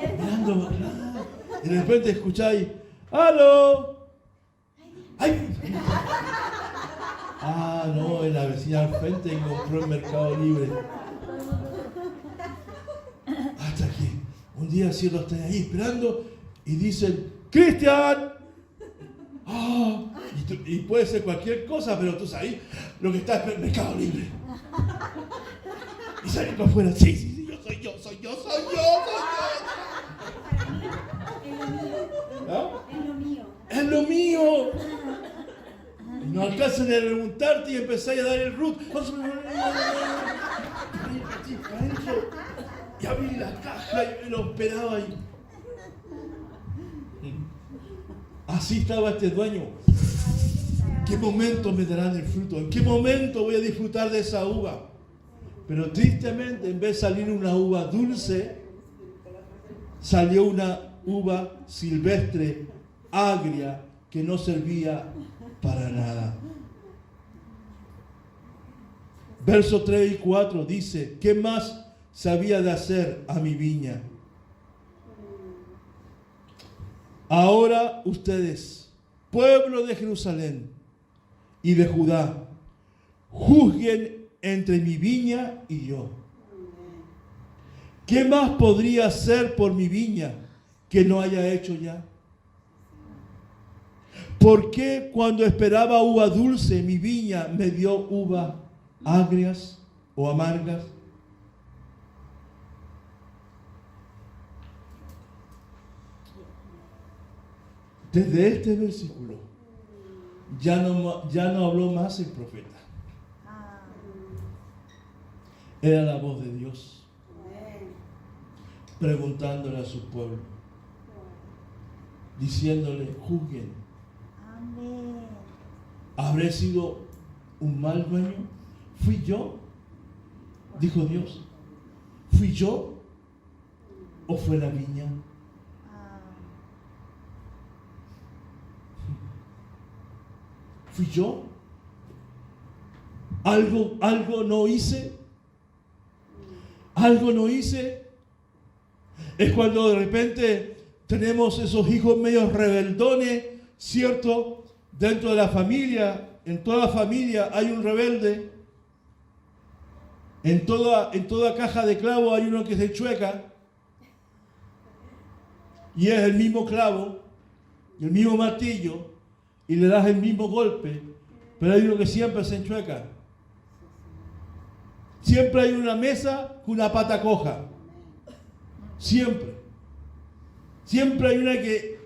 Mirando. Y de repente escucháis: ¡aló! ¡Ay! Ah, no, es la vecina al frente que compró en Mercado Libre. Hasta que un día cierto están ahí esperando y dicen: ¡Cristian! Oh, y puede ser cualquier cosa, pero tú sabes lo que está en Mercado Libre. Y salís para afuera: sí, soy yo. ¿No? chance de remontarte y empezar a dar el root. Y abrí la caja y me lo esperaba ahí. Así estaba este dueño. ¿En qué momento me darán el fruto? ¿En qué momento voy a disfrutar de esa uva? Pero tristemente, en vez de salir una uva dulce, salió una uva silvestre, agria, que no servía para nada. Versos 3 y 4 dice: ¿qué más se había de hacer a mi viña? Ahora ustedes, pueblo de Jerusalén y de Judá, juzguen entre mi viña y yo. ¿Qué más podría hacer por mi viña que no haya hecho ya? ¿Por qué cuando esperaba uva dulce mi viña me dio uvas agrias o amargas? Desde este versículo ya no habló más el profeta. Era la voz de Dios preguntándole a su pueblo, diciéndole: juzguen. Amén. ¿Habré sido un mal dueño? ¿Fui yo? Dijo Dios. ¿Fui yo o fue la viña? ¿Fui yo? ¿Algo no hice? ¿Algo no hice? Es cuando de repente tenemos esos hijos medio rebeldones, ¿cierto? Dentro de la familia, en toda familia hay un rebelde. En toda caja de clavos hay uno que se chueca. Y es el mismo clavo, el mismo martillo, y le das el mismo golpe, pero hay uno que siempre se enchueca. Siempre hay una mesa con una pata coja. Siempre. Siempre hay una que...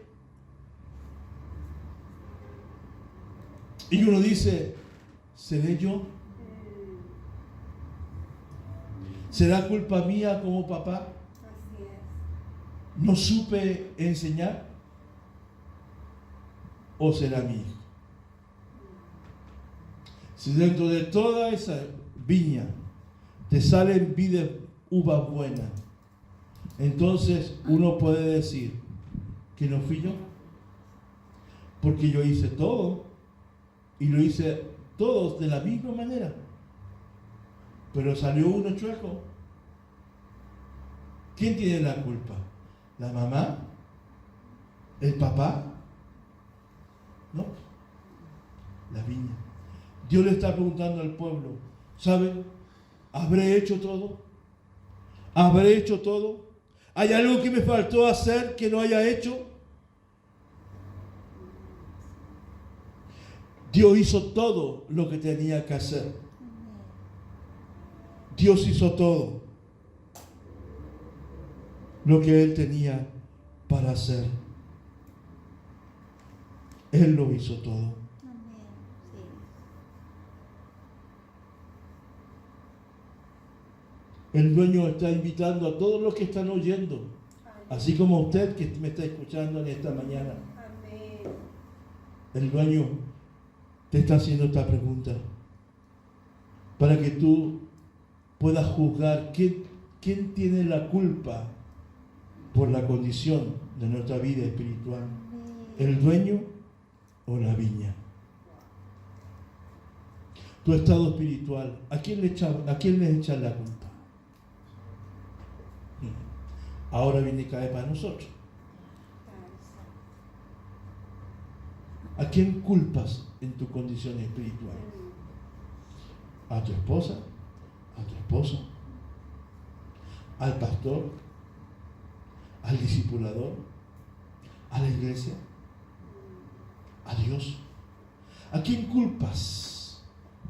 Y uno dice: ¿seré yo? ¿Será culpa mía como papá? ¿No supe enseñar? ¿O será mi hijo? Si dentro de toda esa viña te salen uvas buenas, entonces uno puede decir que no fui yo, porque yo hice todo y lo hice todos de la misma manera, pero salió uno chueco. ¿Quién tiene la culpa? ¿La mamá? ¿El papá? No, la viña. Dios le está preguntando al pueblo: ¿saben? ¿Habré hecho todo? ¿Habré hecho todo? ¿Hay algo que me faltó hacer que no haya hecho? Dios hizo todo lo que tenía que hacer. Dios hizo todo lo que Él tenía para hacer. Él lo hizo todo. El dueño está invitando a todos los que están oyendo, así como a usted que me está escuchando en esta mañana. El dueño te está haciendo esta pregunta para que tú puedas juzgar quién tiene la culpa por la condición de nuestra vida espiritual, el dueño o la viña. Tu estado espiritual, ¿a quién le echan la culpa? Ahora viene y cae para nosotros. ¿A quién culpas en tu condición espiritual? ¿A tu esposa? ¿A tu esposo? ¿Al pastor? ¿Al discipulador? ¿A la iglesia? ¿A Dios? ¿A quién culpas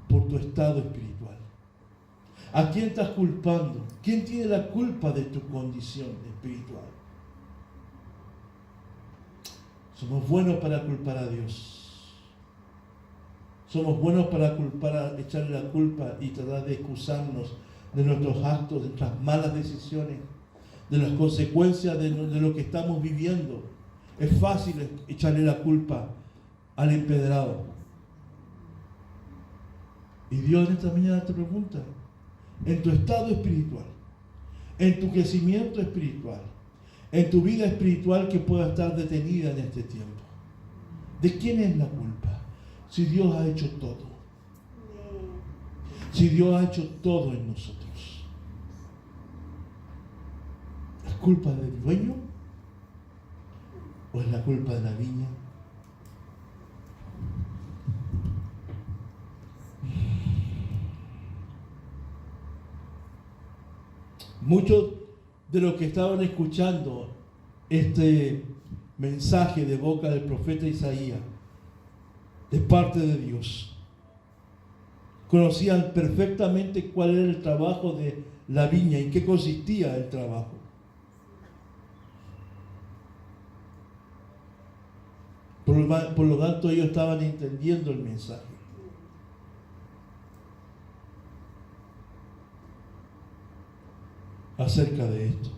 por tu estado espiritual? ¿A quién estás culpando? ¿Quién tiene la culpa de tu condición espiritual? Somos buenos para culpar a Dios. Somos buenos para culpar, echarle la culpa y tratar de excusarnos de nuestros actos, de nuestras malas decisiones, de las consecuencias de lo que estamos viviendo. Es fácil echarle la culpa al empedrado. Y Dios en esta mañana te pregunta, en tu estado espiritual, en tu crecimiento espiritual, en tu vida espiritual que pueda estar detenida en este tiempo, ¿de quién es la culpa? Si Dios ha hecho todo. Si Dios ha hecho todo en nosotros. ¿Es culpa del dueño? ¿O es la culpa de la viña? Muchos de los que estaban escuchando este mensaje de boca del profeta Isaías, de parte de Dios, conocían perfectamente cuál era el trabajo de la viña y en qué consistía el trabajo. Por lo tanto, ellos estaban entendiendo el mensaje. Acerca de esto.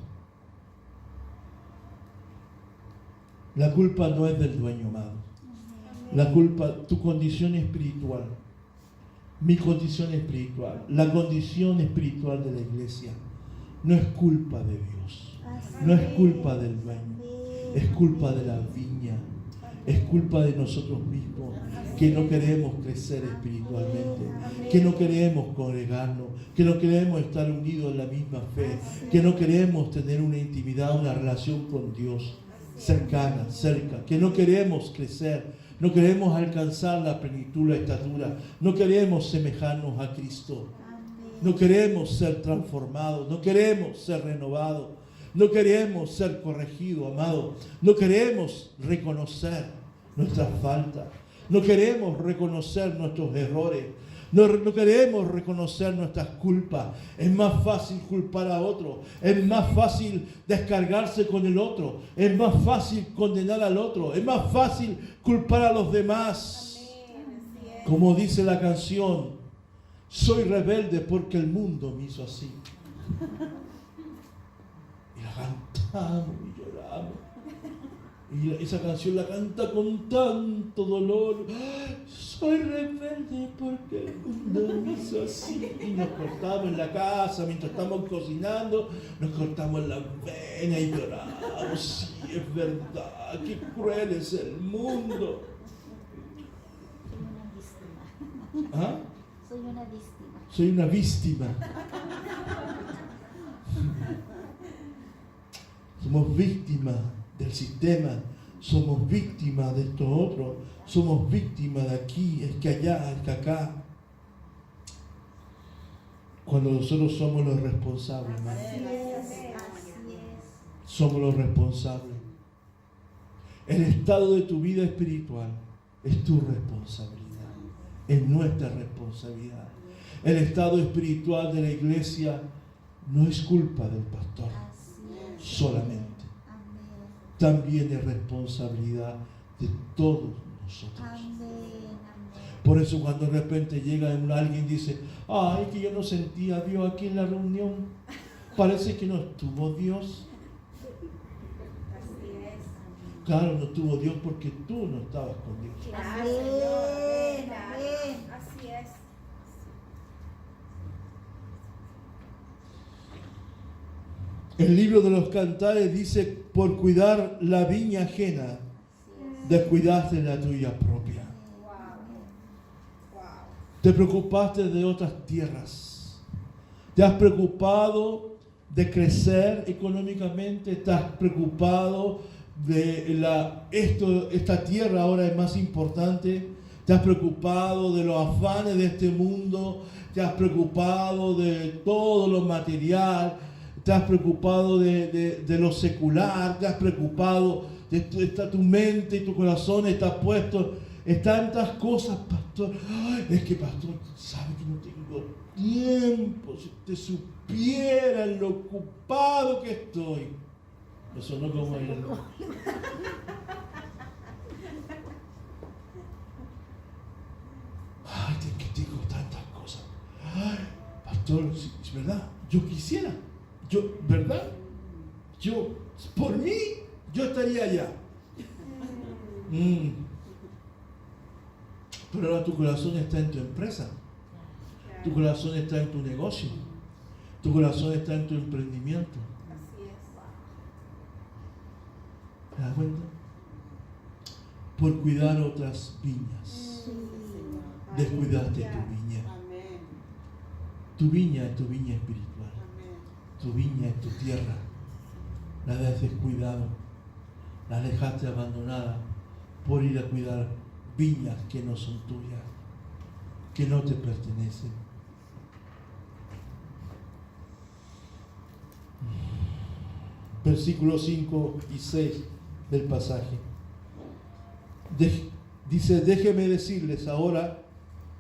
La culpa no es del dueño, amado. La culpa, tu condición espiritual, mi condición espiritual, la condición espiritual de la iglesia, no es culpa de Dios, no es culpa del dueño, es culpa de la viña, es culpa de nosotros mismos, que no queremos crecer espiritualmente, que no queremos congregarnos, que no queremos estar unidos en la misma fe, que no queremos tener una intimidad, una relación con Dios cercana, cerca, que no queremos crecer, no queremos alcanzar la plenitud, la estatura, no queremos semejarnos a Cristo, no queremos ser transformados, no queremos ser renovados, no queremos ser corregidos, amado, no queremos reconocer nuestras faltas, no queremos reconocer nuestros errores, no queremos reconocer nuestras culpas. Es más fácil culpar a otro, es más fácil descargarse con el otro, es más fácil condenar al otro, es más fácil culpar a los demás. Como dice la canción, soy rebelde porque el mundo me hizo así. Y la cantamos y lloramos. Y esa canción la canta con tanto dolor. Soy rebelde porque el mundo me hizo así. Y nos cortamos en la casa mientras estamos cocinando, nos cortamos la vena y lloramos. Sí, es verdad, qué cruel es el mundo. ¿Ah? Soy una víctima. Soy una víctima. Somos víctimas del sistema, somos víctimas de esto otro, somos víctimas de aquí, es que allá, es que acá. Cuando nosotros somos los responsables, hermano. Así es. Somos los responsables. El estado de tu vida espiritual es tu responsabilidad, es nuestra responsabilidad. El estado espiritual de la iglesia no es culpa del pastor solamente. También es responsabilidad de todos nosotros. Por eso cuando de repente llega alguien y dice, ay, que yo no sentía a Dios aquí en la reunión, parece que no estuvo Dios. Claro, no estuvo Dios porque tú no estabas con Dios. Amén. Así es. El libro de los Cantares dice, por cuidar la viña ajena, descuidaste la tuya propia. Te preocupaste de otras tierras. Te has preocupado de crecer económicamente. Te has preocupado de esta tierra ahora es más importante. Te has preocupado de los afanes de este mundo. Te has preocupado de todo lo material. Te has preocupado de lo secular, te has preocupado, tu mente y tu corazón está puesto en tantas cosas, pastor. Ay, es que, pastor, sabe que no tengo tiempo. Si usted supiera lo ocupado que estoy. Eso no como él. ay, que tengo tantas cosas. Ay, pastor, sí, es verdad, yo quisiera, ¿verdad? Por mí, yo estaría allá. Pero ahora tu corazón está en tu empresa, tu corazón está en tu negocio, tu corazón está en tu emprendimiento. Así es. ¿Te das cuenta? Por cuidar otras viñas, descuidaste tu viña. Tu viña es tu viña espiritual, tu viña es tu tierra. La has descuidado, la dejaste abandonada por ir a cuidar viñas que no son tuyas, que no te pertenecen. Versículos 5 y 6 del pasaje. Dice, déjeme decirles ahora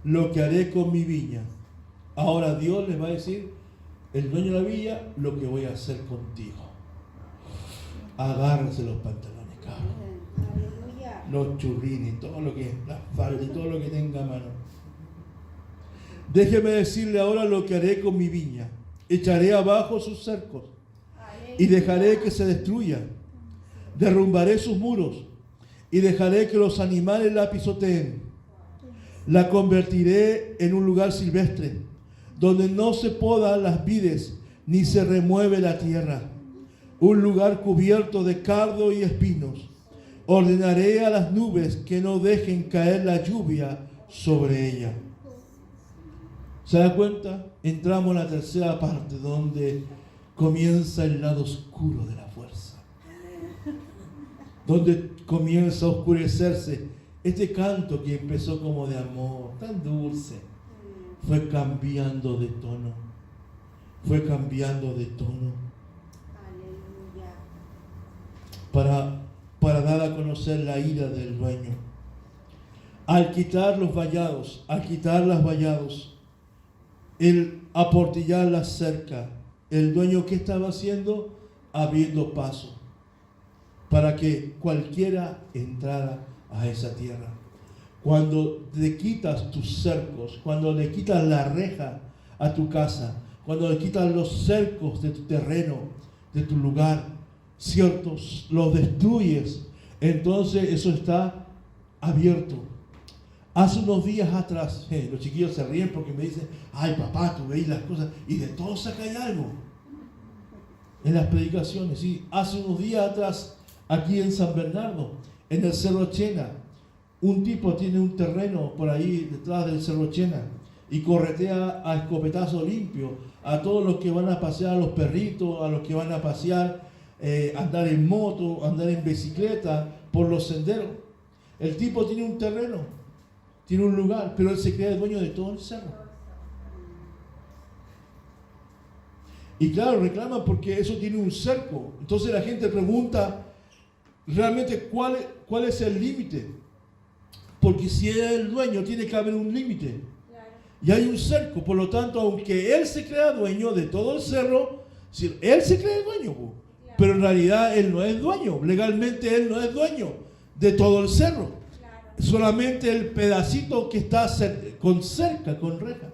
lo que haré con mi viña. Ahora Dios les va a decir, el dueño de la viña, lo que voy a hacer contigo. Agárrense los pantalones, cabrón. Aleluya. Los churrines, todo lo que, las faldas y todo lo que tenga a mano. Déjeme decirle ahora lo que haré con mi viña. Echaré abajo sus cercos y dejaré que se destruya. Derrumbaré sus muros y dejaré que los animales la pisoteen. La convertiré en un lugar silvestre, donde no se podan las vides ni se remueve la tierra. Un lugar cubierto de cardo y espinos. Ordenaré a las nubes que no dejen caer la lluvia sobre ella. ¿Se da cuenta? Entramos en la tercera parte donde comienza el lado oscuro de la fuerza. Donde comienza a oscurecerse este canto que empezó como de amor, tan dulce. Fue cambiando de tono. Fue cambiando de tono. Aleluya. Para dar a conocer la ira del dueño. Al quitar los vallados, al quitar las vallados, el aportillar la cerca, el dueño, ¿qué estaba haciendo? Abriendo paso para que cualquiera entrara a esa tierra. Cuando le quitas tus cercos, cuando le quitas la reja a tu casa, cuando le quitas los cercos de tu terreno, de tu lugar, ciertos, los destruyes, entonces eso está abierto. Hace unos días atrás, los chiquillos se ríen porque me dicen, ay papá, tú veis las cosas y de todo sacáis algo. En las predicaciones, sí. Hace unos días atrás, aquí en San Bernardo, en el Cerro Chena, un tipo tiene un terreno por ahí detrás del Cerro Chena y corretea a escopetazo limpio a todos los que van a pasear, a los perritos, a los que van a pasear, andar en moto, andar en bicicleta por los senderos. El tipo tiene un terreno, tiene un lugar, pero él se cree el dueño de todo el cerro. Y claro, reclaman porque eso tiene un cerco. Entonces la gente pregunta, realmente, ¿cuál es el límite? Porque si es el dueño, tiene que haber un límite. Claro. Y hay un cerco. Por lo tanto, aunque él se crea dueño de todo el cerro, él se cree dueño, Claro. pero en realidad él no es dueño. Legalmente él no es dueño de todo el cerro. Claro. Solamente el pedacito que está con cerca, con reja.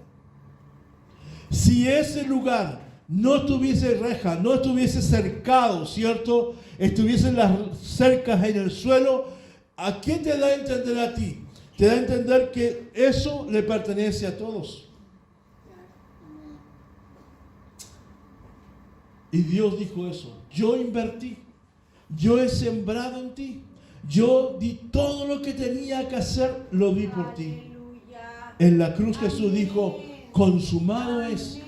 Si ese lugar no tuviese reja, no estuviese cercado, ¿cierto? Estuviesen las cercas en el suelo, ¿a qué te da a entender a ti? Te da a entender que eso le pertenece a todos. Y Dios dijo eso. Yo invertí, yo he sembrado en ti, yo di todo lo que tenía que hacer, lo di por ti. Aleluya. En la cruz Jesús dijo, consumado es.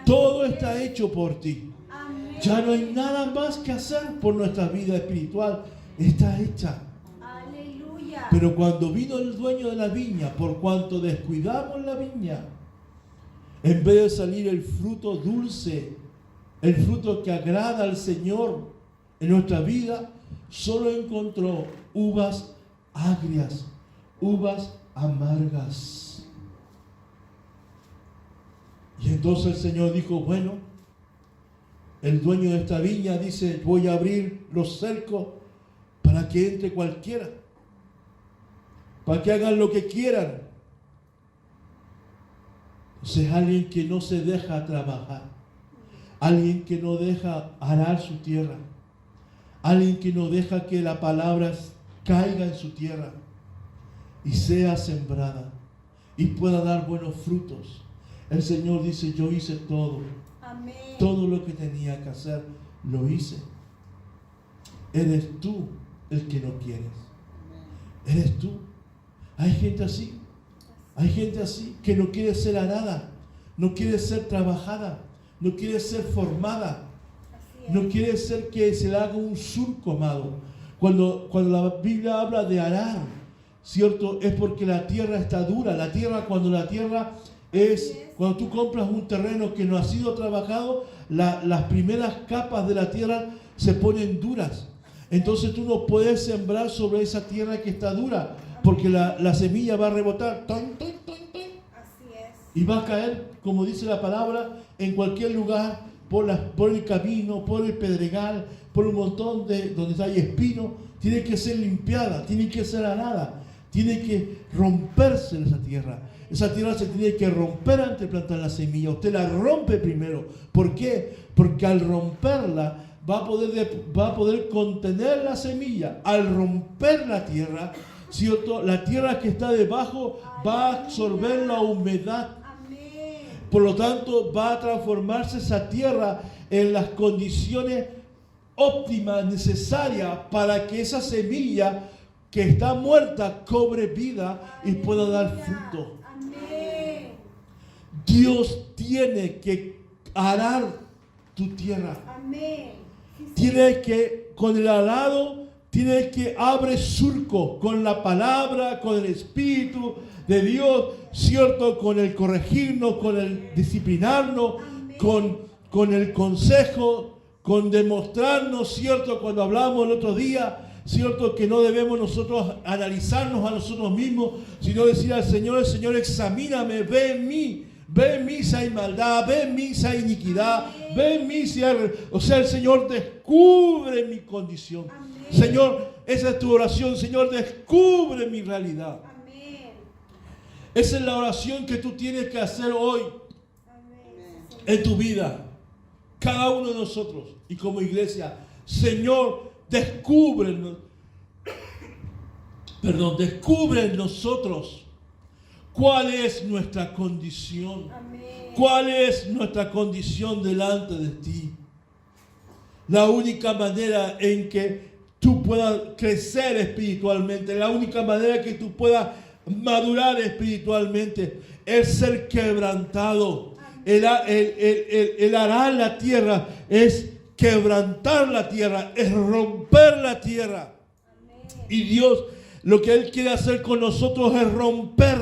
Todo está hecho por ti. Amén. Ya no hay nada más que hacer por nuestra vida espiritual. Está hecha. Aleluya. Pero cuando vino el dueño de la viña, por cuanto descuidamos la viña, en vez de salir el fruto dulce, el fruto que agrada al Señor en nuestra vida, solo encontró uvas agrias, uvas amargas. Y entonces el Señor dijo, bueno, el dueño de esta viña dice, voy a abrir los cercos para que entre cualquiera, para que hagan lo que quieran. Es alguien que no se deja trabajar. Alguien que no deja arar su tierra. Alguien que no deja que la palabra caiga en su tierra y sea sembrada y pueda dar buenos frutos. El Señor dice, yo hice todo. Amén. Todo lo que tenía que hacer, lo hice. Eres tú el que no quieres. Eres tú. Hay gente así. Hay gente así que no quiere ser arada, no quiere ser trabajada, no quiere ser formada, Así es. no quiere ser que se le haga un surco, amado. Cuando la Biblia habla de arar, ¿cierto? Es porque la tierra está dura. La tierra, cuando tú compras un terreno que no ha sido trabajado, las primeras capas de la tierra se ponen duras. Entonces tú no puedes sembrar sobre esa tierra que está dura, porque la semilla va a rebotar. ¡Toin, toin, toin, toin! Así es. Y va a caer, como dice la palabra, en cualquier lugar, por el camino, por el pedregal, por un montón de donde hay espino. Tiene que ser limpiada, tiene que ser arada, tiene que romperse esa tierra. Esa tierra se tiene que romper antes de plantar la semilla. Usted la rompe primero. ¿Por qué? Porque al romperla va a poder contener la semilla. Al romper la tierra, ¿cierto? La tierra que está debajo va a absorber la humedad. Amén. Por lo tanto, va a transformarse esa tierra en las condiciones óptimas, necesarias para que esa semilla que está muerta cobre vida y pueda dar fruto. Amén. Dios tiene que arar tu tierra. Amén. Sí, Tiene que, con el arado, tiene que abre surco con la palabra, con el Espíritu de Dios, ¿cierto? Con el corregirnos, con el disciplinarnos, con el consejo, con demostrarnos, ¿cierto? Cuando hablamos el otro día, ¿cierto? Que no debemos nosotros analizarnos a nosotros mismos, sino decir al Señor, el Señor, examíname, ve en mí si hay maldad, ve en mí si hay iniquidad, ve en mí si hay... O sea, el Señor descubre mi condición. Amén. Señor, esa es tu oración. Señor, descubre mi realidad. Amén. Esa es la oración que tú tienes que hacer hoy Amén. en tu vida. Cada uno de nosotros y como iglesia. Señor, descubre en nosotros cuál es nuestra condición. Amén. ¿Cuál es nuestra condición delante de ti? La única manera en que tú puedas crecer espiritualmente, la única manera que tú puedas madurar espiritualmente es ser quebrantado. El arar la tierra es quebrantar la tierra, es romper la tierra. Amén. Y Dios, lo que Él quiere hacer con nosotros es romper,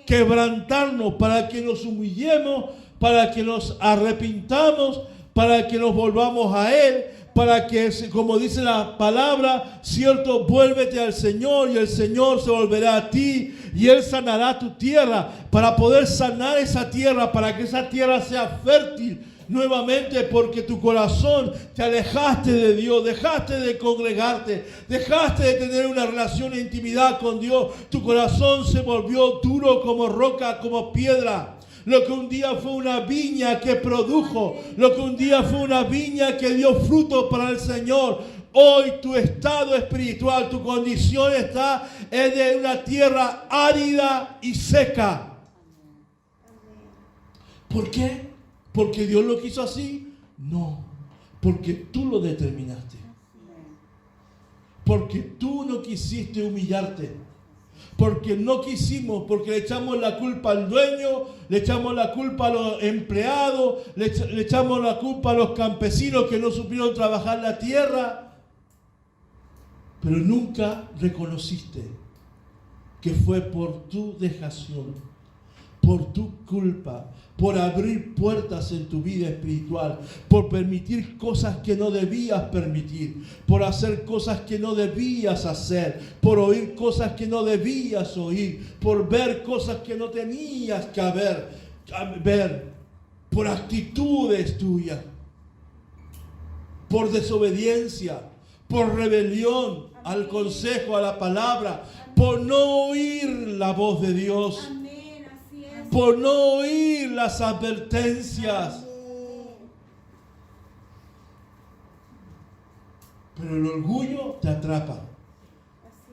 quebrantarnos para que nos humillemos, para que nos arrepintamos, para que nos volvamos a Él, para que, como dice la palabra, cierto, vuélvete al Señor y el Señor se volverá a ti y Él sanará tu tierra, para poder sanar esa tierra, para que esa tierra sea fértil nuevamente, porque tu corazón te alejaste de Dios, dejaste de congregarte, dejaste de tener una relación de intimidad con Dios. Tu corazón se volvió duro como roca, como piedra. Lo que un día fue una viña que produjo, lo que un día fue una viña que dio fruto para el Señor. Hoy tu estado espiritual, tu condición está en de una tierra árida y seca. ¿Por qué? ¿Porque Dios lo quiso así? No, porque tú lo determinaste. Porque tú no quisiste humillarte. Porque no quisimos, porque le echamos la culpa al dueño, le echamos la culpa a los empleados, le echamos la culpa a los campesinos que no supieron trabajar la tierra. Pero nunca reconociste que fue por tu dejación, por tu culpa, por abrir puertas en tu vida espiritual, por permitir cosas que no debías permitir, por hacer cosas que no debías hacer, por oír cosas que no debías oír, por ver cosas que no tenías que ver, por actitudes tuyas, por desobediencia, por rebelión al consejo, a la palabra, por no oír la voz de Dios. Amén. Así es. por no oír las advertencias. Pero el orgullo te atrapa. Así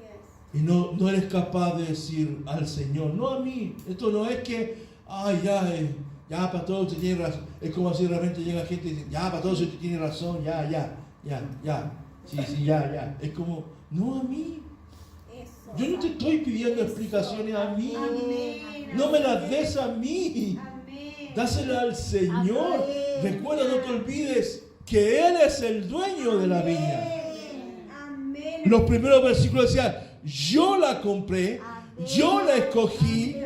es. Y no eres capaz de decir al Señor, no a mí. Esto no es que, ay, ya, pastor, usted tiene razón. Es como si realmente llega gente y dice, ya, pastor, usted tiene razón, ya. Sí, ya. Es como, no a mí. Eso. Yo no te estoy pidiendo explicaciones a mí. Amén. No me las des a mí. Amén. Dásela al Señor. Amén. Recuerda, no te olvides que Él es el dueño de la viña. Amén. Los primeros versículos decían, yo la compré, yo la escogí.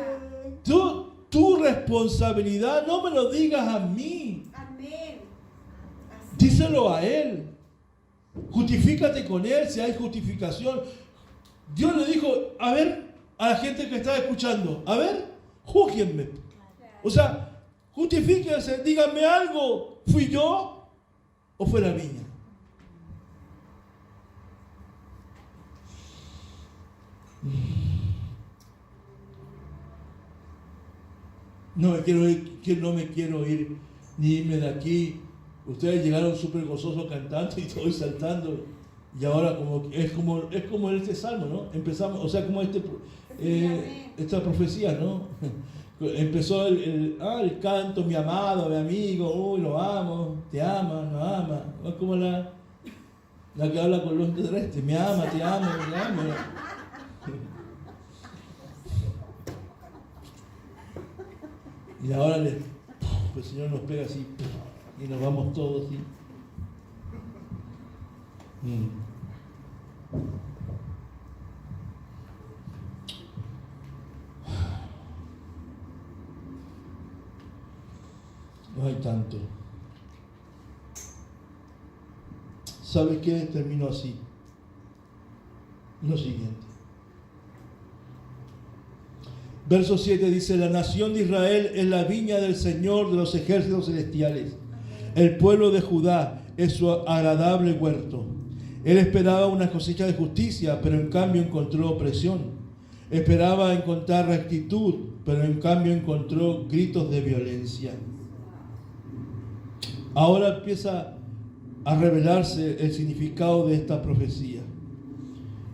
Tu responsabilidad, no me lo digas a mí. Amén. Así Díselo a Él. Justifícate con Él si hay justificación. Dios le dijo, a ver, a la gente que está escuchando, a ver, júzguenme. O sea, justifíquense, díganme algo. ¿Fui yo o fue la viña? No me quiero ir ni irme de aquí. Ustedes llegaron súper gozosos cantando y todo y saltando. Y ahora es como este salmo, ¿no? Empezamos, o sea, como esta profecía, ¿no? Empezó el canto, mi amado, mi amigo, uy, lo amo, te ama, no ama. Es como la que habla con los terrestres, me ama, te amo, me ama. Y ahora el Señor nos pega así y nos vamos todos así. No hay tanto. ¿Sabes qué? Termino así. Lo siguiente. Verso 7 dice, la nación de Israel es la viña del Señor de los ejércitos celestiales. El pueblo de Judá es su agradable huerto. Él esperaba una cosecha de justicia, pero en cambio encontró opresión. Esperaba encontrar rectitud, pero en cambio encontró gritos de violencia. Ahora empieza a revelarse el significado de esta profecía.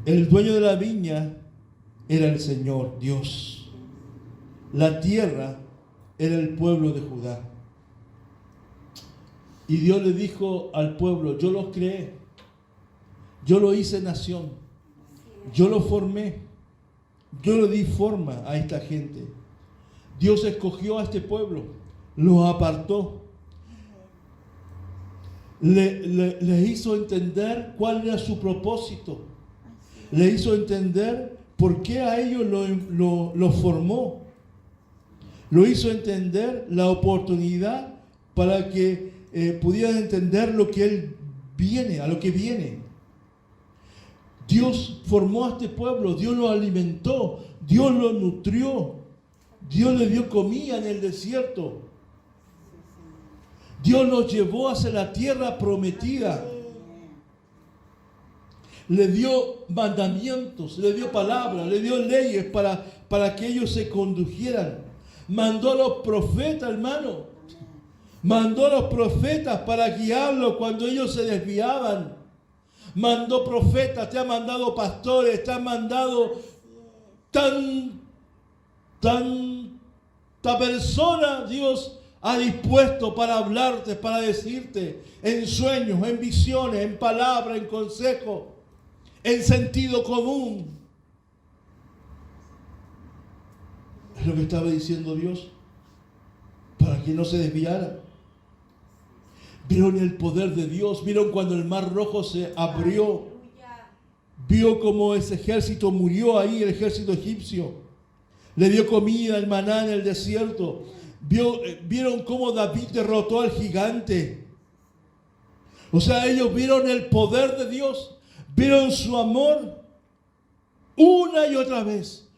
El dueño de la viña era el Señor, Dios. La tierra era el pueblo de Judá. Y Dios le dijo al pueblo, yo los creé, yo lo hice nación, yo lo formé, yo le di forma a esta gente. Dios escogió a este pueblo, los apartó, le hizo entender cuál era su propósito, le hizo entender por qué a ellos lo formó. Lo hizo entender la oportunidad para que pudieran entender lo que Él viene, a lo que viene. Dios formó a este pueblo, Dios lo alimentó, Dios lo nutrió, Dios le dio comida en el desierto. Dios los llevó hacia la tierra prometida. Le dio mandamientos, le dio palabras, le dio leyes para que ellos se condujeran. Mandó a los profetas, hermano. Mandó a los profetas para guiarlos cuando ellos se desviaban. Mandó profetas, te ha mandado pastores, te ha mandado tanta persona Dios ha dispuesto para hablarte, para decirte en sueños, en visiones, en palabras, en consejos, en sentido común. Es lo que estaba diciendo Dios, para que no se desviara. Vieron el poder de Dios, vieron cuando el mar rojo se abrió, vio cómo ese ejército murió ahí, el ejército egipcio, le dio comida, el maná en el desierto, vieron cómo David derrotó al gigante. O sea, ellos vieron el poder de Dios, vieron su amor una y otra vez,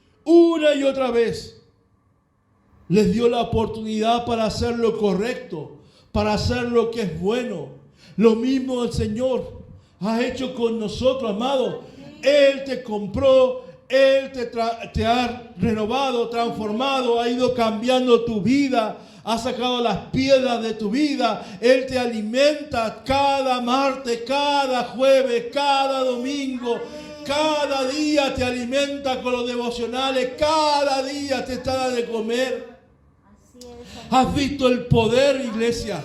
les dio la oportunidad para hacer lo correcto, para hacer lo que es bueno. Lo mismo el Señor ha hecho con nosotros, amado. Él te compró, Él te ha renovado, transformado, ha ido cambiando tu vida, ha sacado las piedras de tu vida. Él te alimenta cada martes, cada jueves, cada domingo. Cada día te alimenta con los devocionales, cada día te está dando de comer. Así es. ¿Has visto el poder, iglesia?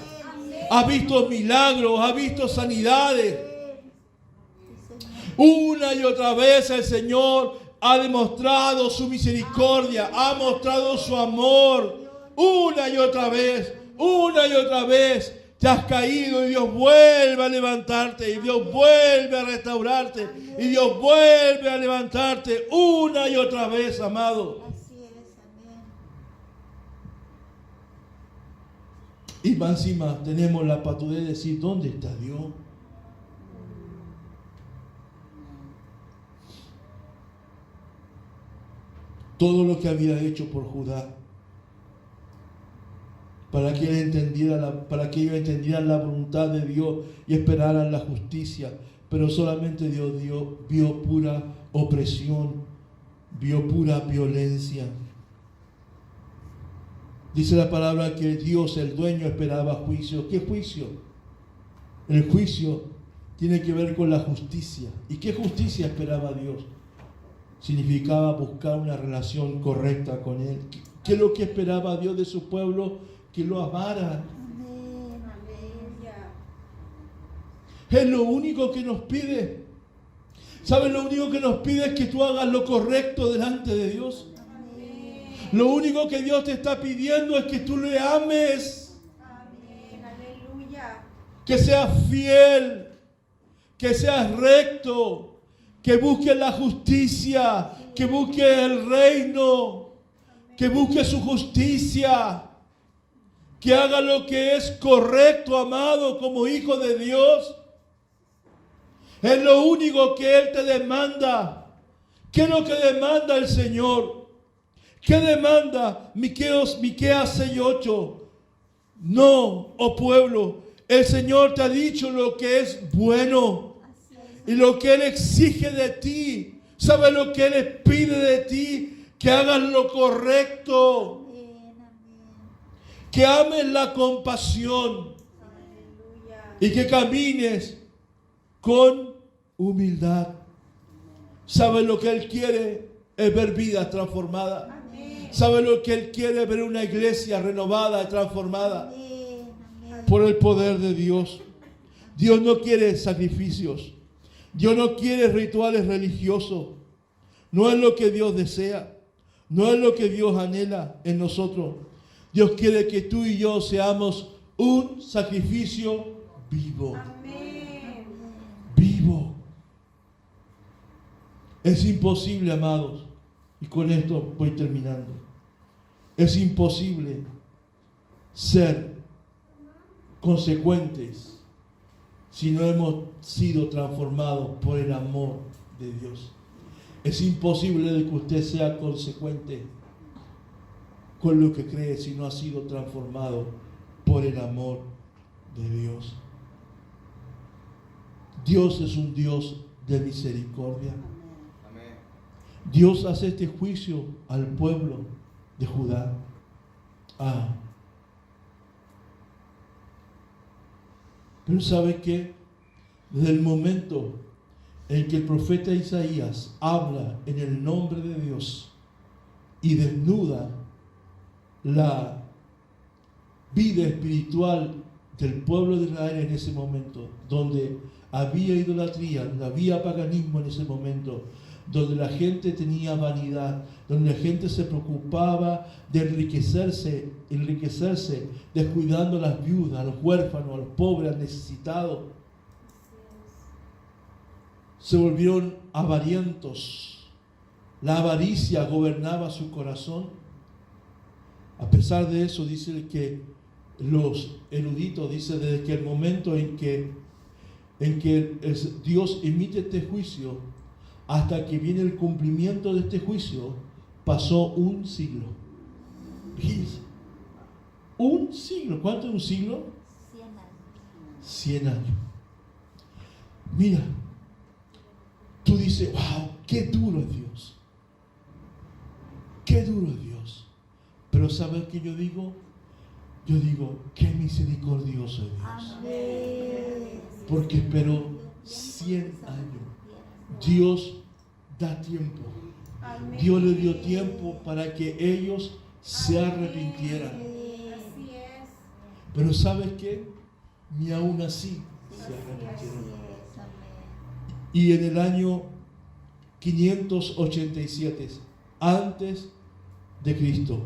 ¿Has visto milagros? ¿Has visto sanidades? Sí, Señor. Una y otra vez el Señor ha demostrado su misericordia, ha mostrado su amor. Una y otra vez te has caído y Dios vuelve a levantarte, y Dios vuelve a restaurarte, y Dios vuelve a levantarte una y otra vez, amado. Así es, amén. Y más encima tenemos la patudez de decir, ¿dónde está Dios? Todo lo que había hecho por Judá, para que ellos entendieran la voluntad de Dios y esperaran la justicia. Pero solamente Dios vio pura opresión, vio pura violencia. Dice la palabra que Dios, el dueño, esperaba juicio. ¿Qué juicio? El juicio tiene que ver con la justicia. ¿Y qué justicia esperaba Dios? Significaba buscar una relación correcta con Él. ¿Qué es lo que esperaba Dios de su pueblo? Que lo amara. Amén. Aleluya. Es lo único que nos pide. ¿Sabes? Lo único que nos pide es que tú hagas lo correcto delante de Dios. Amén. Lo único que Dios te está pidiendo es que tú le ames, Amén. Aleluya. que seas fiel, que seas recto, que busques la justicia, que busques el reino, que busques su justicia, que haga lo que es correcto, amado, como hijo de Dios. Es lo único que Él te demanda. ¿Qué es lo que demanda el Señor? ¿Qué demanda Miqueas 6:8? No, oh pueblo, el Señor te ha dicho lo que es bueno Así es. y lo que Él exige de ti. ¿Sabes lo que Él pide de ti? Que hagas lo correcto, Amén, amén. que ames la compasión Aleluya. y que camines con humildad. ¿Sabes lo que Él quiere? Es ver vidas transformadas. Amén. ¿Sabe lo que Él quiere? Ver una iglesia renovada y transformada Amén, amén. por el poder de Dios. Dios no quiere sacrificios. Dios no quiere rituales religiosos. No es lo que Dios desea. No es lo que Dios anhela en nosotros. Dios quiere que tú y yo seamos un sacrificio vivo. Amén. Vivo. Es imposible, amados. Y con esto voy terminando. Es imposible ser consecuentes si no hemos sido transformados por el amor de Dios. Es imposible de que usted sea consecuente con lo que cree si no ha sido transformado por el amor de Dios. Dios es un Dios de misericordia. Dios hace este juicio al pueblo de Judá. Pero ¿sabe qué? Desde el momento en que el profeta Isaías habla en el nombre de Dios y desnuda la vida espiritual del pueblo de Israel en ese momento, donde había idolatría, donde había paganismo en ese momento, donde la gente tenía vanidad, donde la gente se preocupaba de enriquecerse, descuidando a las viudas, a los huérfanos, a los pobres, al necesitado. Se volvieron avarientos. La avaricia gobernaba su corazón. A pesar de eso, dice que los eruditos dicen desde que el momento en que Dios emite este juicio hasta que viene el cumplimiento de este juicio, pasó un siglo. Fíjense, un siglo. ¿Cuánto es un siglo? 100 años. 100 años. Mira, tú dices, wow, qué duro es Dios. qué duro es Dios. Pero ¿sabes qué yo digo? Yo digo, qué misericordioso es Dios. Amén. Porque esperó 100 años. Dios da tiempo. Amén. Dios le dio tiempo para que ellos se arrepintieran. Así es. Pero ¿sabes qué? Ni aún así se Así arrepintieron. es, amén. Y en el año 587, antes de Cristo,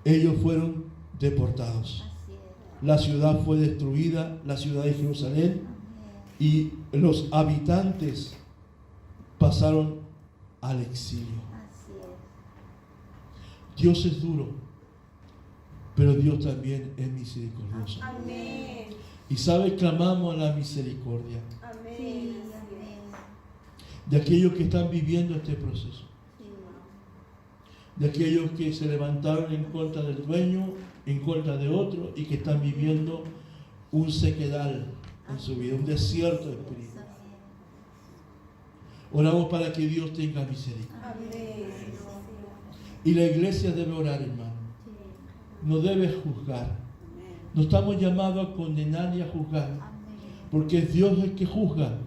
ellos fueron deportados. Así es. La ciudad fue destruida, la ciudad de Jerusalén, Amén. y los habitantes pasaron al exilio. Así es. Dios es duro, pero Dios también es misericordioso. Amén. Y sabe, clamamos a la misericordia Amén. Sí, Así amén. de aquellos que están viviendo este proceso, Sí. de aquellos que se levantaron en contra del dueño, en contra de otro, y que están viviendo un sequedal en su vida, un desierto espiritual. Amén. Oramos para que Dios tenga misericordia. Amén. Y la iglesia debe orar, hermano. No debe juzgar. No estamos llamados a condenar y a juzgar, Amén. porque es Dios el que juzga.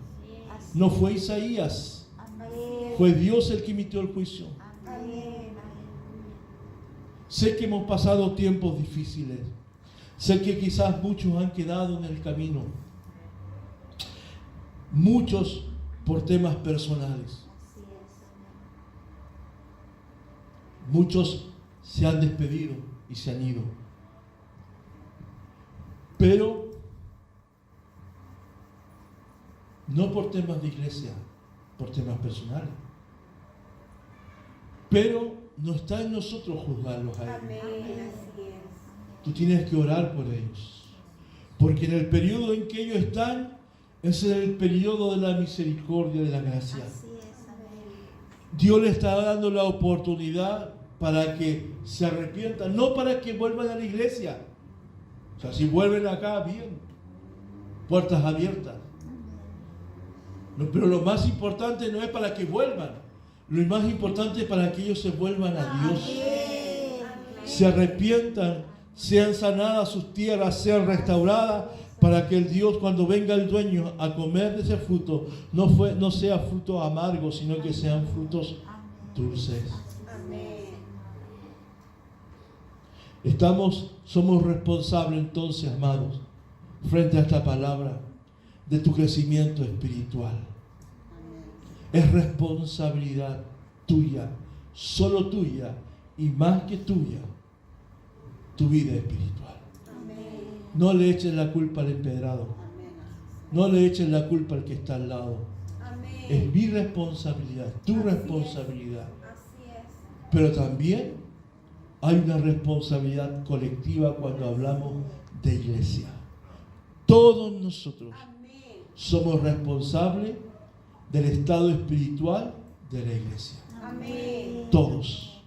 Así No fue Isaías, Amén. fue Dios el que emitió el juicio. Amén. Sé que hemos pasado tiempos difíciles. Sé que quizás muchos han quedado en el camino. Muchos por temas personales. Así es, amén. Muchos se han despedido y se han ido. Pero no por temas de iglesia, por temas personales. Pero no está en nosotros juzgarlos a ellos. Amén. Así es. Tú tienes que orar por ellos. Porque en el periodo en que ellos están, ese es el periodo de la misericordia, de la gracia. Así es, amén. Dios le está dando la oportunidad para que se arrepientan, no para que vuelvan a la iglesia. O sea, si vuelven acá, bien. Puertas abiertas. No, pero lo más importante no es para que vuelvan. Lo más importante es para que ellos se vuelvan a Dios. Se arrepientan, sean sanadas sus tierras, sean restauradas, para que el Dios, cuando venga el dueño a comer de ese fruto, no sea fruto amargo, sino que sean frutos dulces. Amén. Somos responsables entonces, amados, frente a esta palabra, de tu crecimiento espiritual. Es responsabilidad tuya, solo tuya y más que tuya, tu vida espiritual. Amén. No le eches la culpa al empedrado, no le eches la culpa al que está al lado. Es Amén. mi responsabilidad, tu responsabilidad. Así es. Pero también hay una responsabilidad colectiva cuando hablamos de iglesia. Todos nosotros Amén. somos responsables del estado espiritual de la iglesia. Amén. Todos,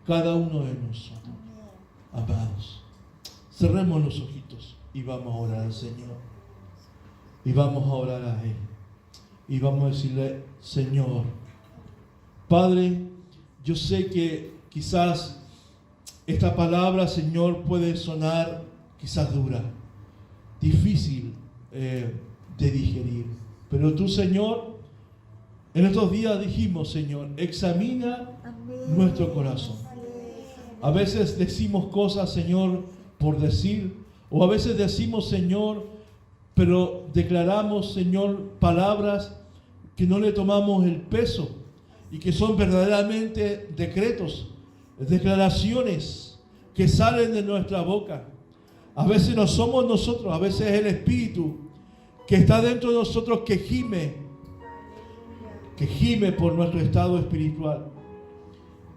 cada uno de nosotros. Amados, cerremos los ojitos y vamos a orar al Señor. Y vamos a orar a Él. Y vamos a decirle, Señor, Padre, yo sé que quizás esta palabra, Señor, puede sonar quizás dura, difícil de digerir. Pero tú, Señor, en estos días dijimos, Señor, examina nuestro corazón. A veces decimos cosas, Señor, por decir, o a veces decimos, Señor, pero declaramos, Señor, palabras que no le tomamos el peso y que son verdaderamente decretos, declaraciones que salen de nuestra boca. A veces no somos nosotros, a veces es el Espíritu que está dentro de nosotros que gime por nuestro estado espiritual.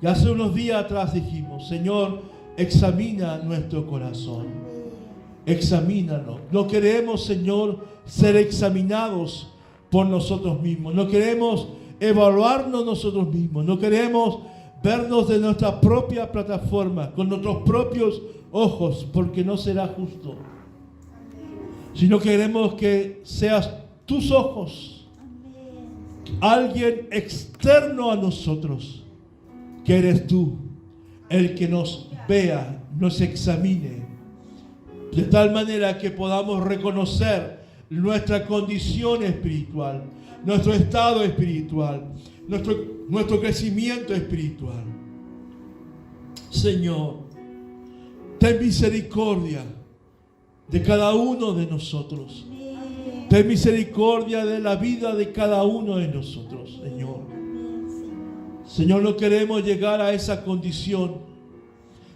Y hace unos días atrás dijimos, Señor, examina nuestro corazón. Examínanos. No queremos, Señor, ser examinados por nosotros mismos. No queremos evaluarnos nosotros mismos. No queremos vernos de nuestra propia plataforma, con nuestros propios ojos, porque no será justo. Sino queremos que seas tus ojos alguien externo a nosotros, que eres tú, el que nos vea, nos examine, de tal manera que podamos reconocer nuestra condición espiritual, nuestro estado espiritual, nuestro crecimiento espiritual. Señor, ten misericordia de cada uno de nosotros. Ten misericordia de la vida de cada uno de nosotros, Señor. Señor, no queremos llegar a esa condición.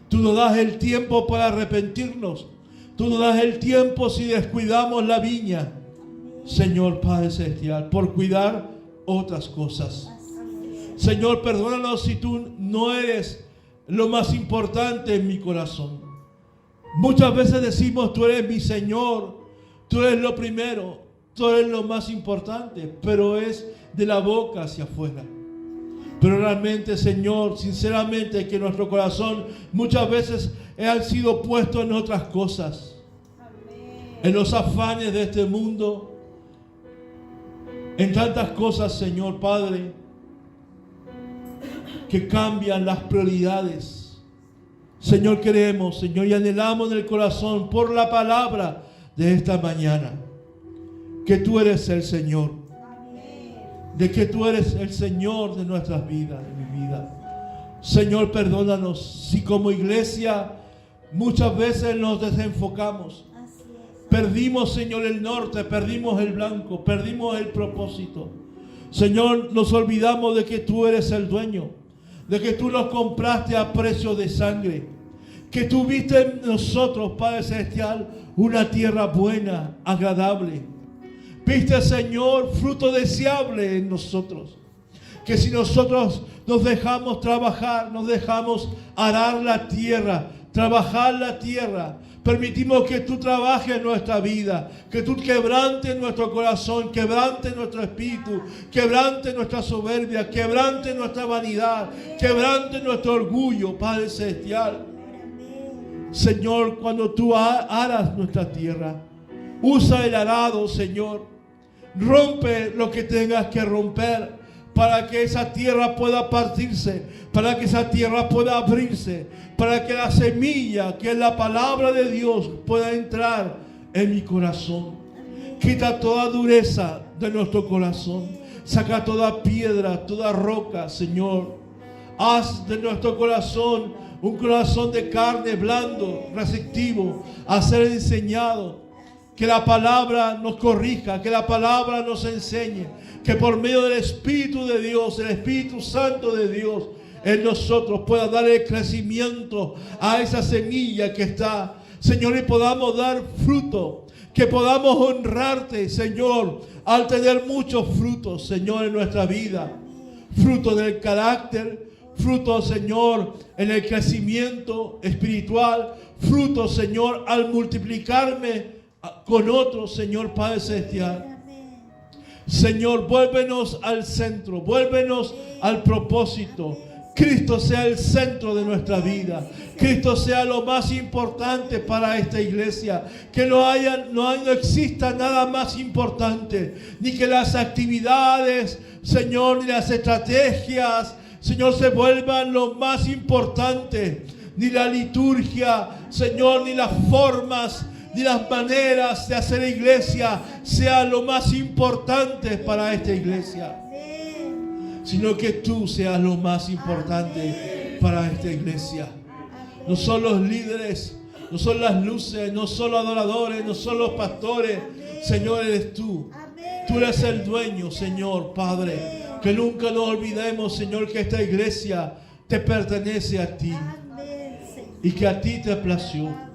Tú nos das el tiempo para arrepentirnos. Tú nos das el tiempo si descuidamos la viña, Señor Padre Celestial, por cuidar otras cosas. Señor, perdónanos si tú no eres lo más importante en mi corazón. Muchas veces decimos, tú eres mi Señor, tú eres lo primero, tú eres lo más importante, pero es de la boca hacia afuera. Pero realmente, Señor, sinceramente, que nuestro corazón muchas veces ha sido puesto en otras cosas. En los afanes de este mundo. En tantas cosas, Señor Padre, que cambian las prioridades. Señor, queremos, Señor, y anhelamos en el corazón por la palabra de esta mañana, que tú eres el Señor. De que tú eres el Señor de nuestras vidas, de mi vida. Señor, perdónanos si como iglesia muchas veces nos desenfocamos. Perdimos, Señor, el norte, perdimos el blanco, perdimos el propósito. Señor, nos olvidamos de que tú eres el dueño, de que tú nos compraste a precio de sangre, que tú viste en nosotros, Padre Celestial, una tierra buena, agradable. Viste, Señor, fruto deseable en nosotros. Que si nosotros nos dejamos trabajar, nos dejamos arar la tierra, trabajar la tierra, permitimos que tú trabajes en nuestra vida, que tú quebrantes nuestro corazón, quebrantes nuestro espíritu, quebrantes nuestra soberbia, quebrantes nuestra vanidad, quebrantes nuestro orgullo, Padre Celestial. Señor, cuando tú aras nuestra tierra, usa el arado, Señor. Rompe lo que tengas que romper para que esa tierra pueda partirse, para que esa tierra pueda abrirse, para que la semilla, que es la palabra de Dios, pueda entrar en mi corazón. Quita toda dureza de nuestro corazón. Saca toda piedra, toda roca, Señor. Haz de nuestro corazón un corazón de carne blando, receptivo, a ser enseñado. Que la palabra nos corrija, que la palabra nos enseñe, que por medio del Espíritu de Dios, el Espíritu Santo de Dios en nosotros pueda dar el crecimiento a esa semilla que está, Señor, y podamos dar fruto, que podamos honrarte, Señor, al tener muchos frutos, Señor, en nuestra vida, fruto del carácter, fruto, Señor, en el crecimiento espiritual, fruto, Señor, al multiplicarme con otros, Señor Padre Celestial. Señor, vuélvenos al centro, vuélvenos al propósito. Cristo sea el centro de nuestra vida. Cristo sea lo más importante para esta iglesia. Que no exista nada más importante. Ni que las actividades, Señor, ni las estrategias, Señor, se vuelvan lo más importante. Ni la liturgia, Señor, ni las formas, ni las maneras de hacer iglesia sea lo más importante para esta iglesia, sino que tú seas lo más importante para esta iglesia. No son los líderes, no son las luces, no son los adoradores, no son los pastores. Señor, eres tú. Tú eres el dueño, Señor Padre. Que nunca nos olvidemos, Señor, que esta iglesia te pertenece a ti y que a ti te plació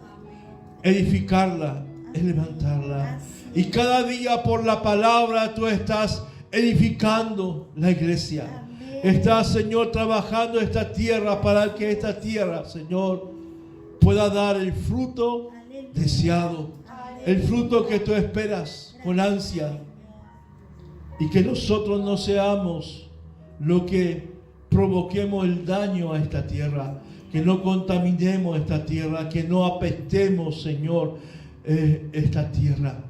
edificarla, levantarla. Y cada día por la palabra tú estás edificando la iglesia. Estás, Señor, trabajando esta tierra para que esta tierra, Señor, pueda dar el fruto deseado. El fruto que tú esperas con ansia. Y que nosotros no seamos lo que provoquemos el daño a esta tierra. Que no contaminemos esta tierra, que no apestemos, Señor, esta tierra,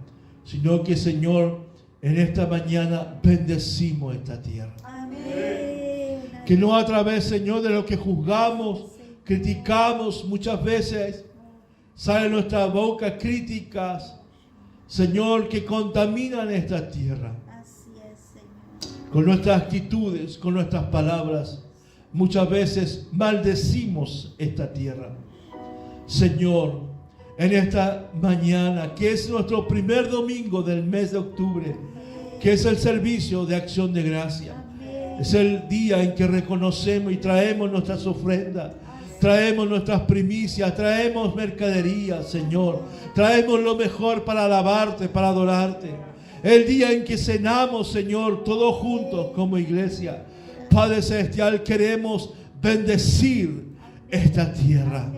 sino que, Señor, en esta mañana bendecimos esta tierra. Amén. Que no a través, Señor, de lo que juzgamos, criticamos, muchas veces salen nuestra boca críticas, Señor, que contaminan esta tierra. Así es, Señor. Con nuestras actitudes, con nuestras palabras, muchas veces maldecimos esta tierra. Señor, en esta mañana, que es nuestro primer domingo del mes de octubre, que es el servicio de acción de gracia. Amén. Es el día en que reconocemos y traemos nuestras ofrendas, traemos nuestras primicias, traemos mercadería, Señor. Traemos lo mejor para alabarte, para adorarte. El día en que cenamos, Señor, todos juntos como iglesia. Padre Celestial, queremos bendecir esta tierra.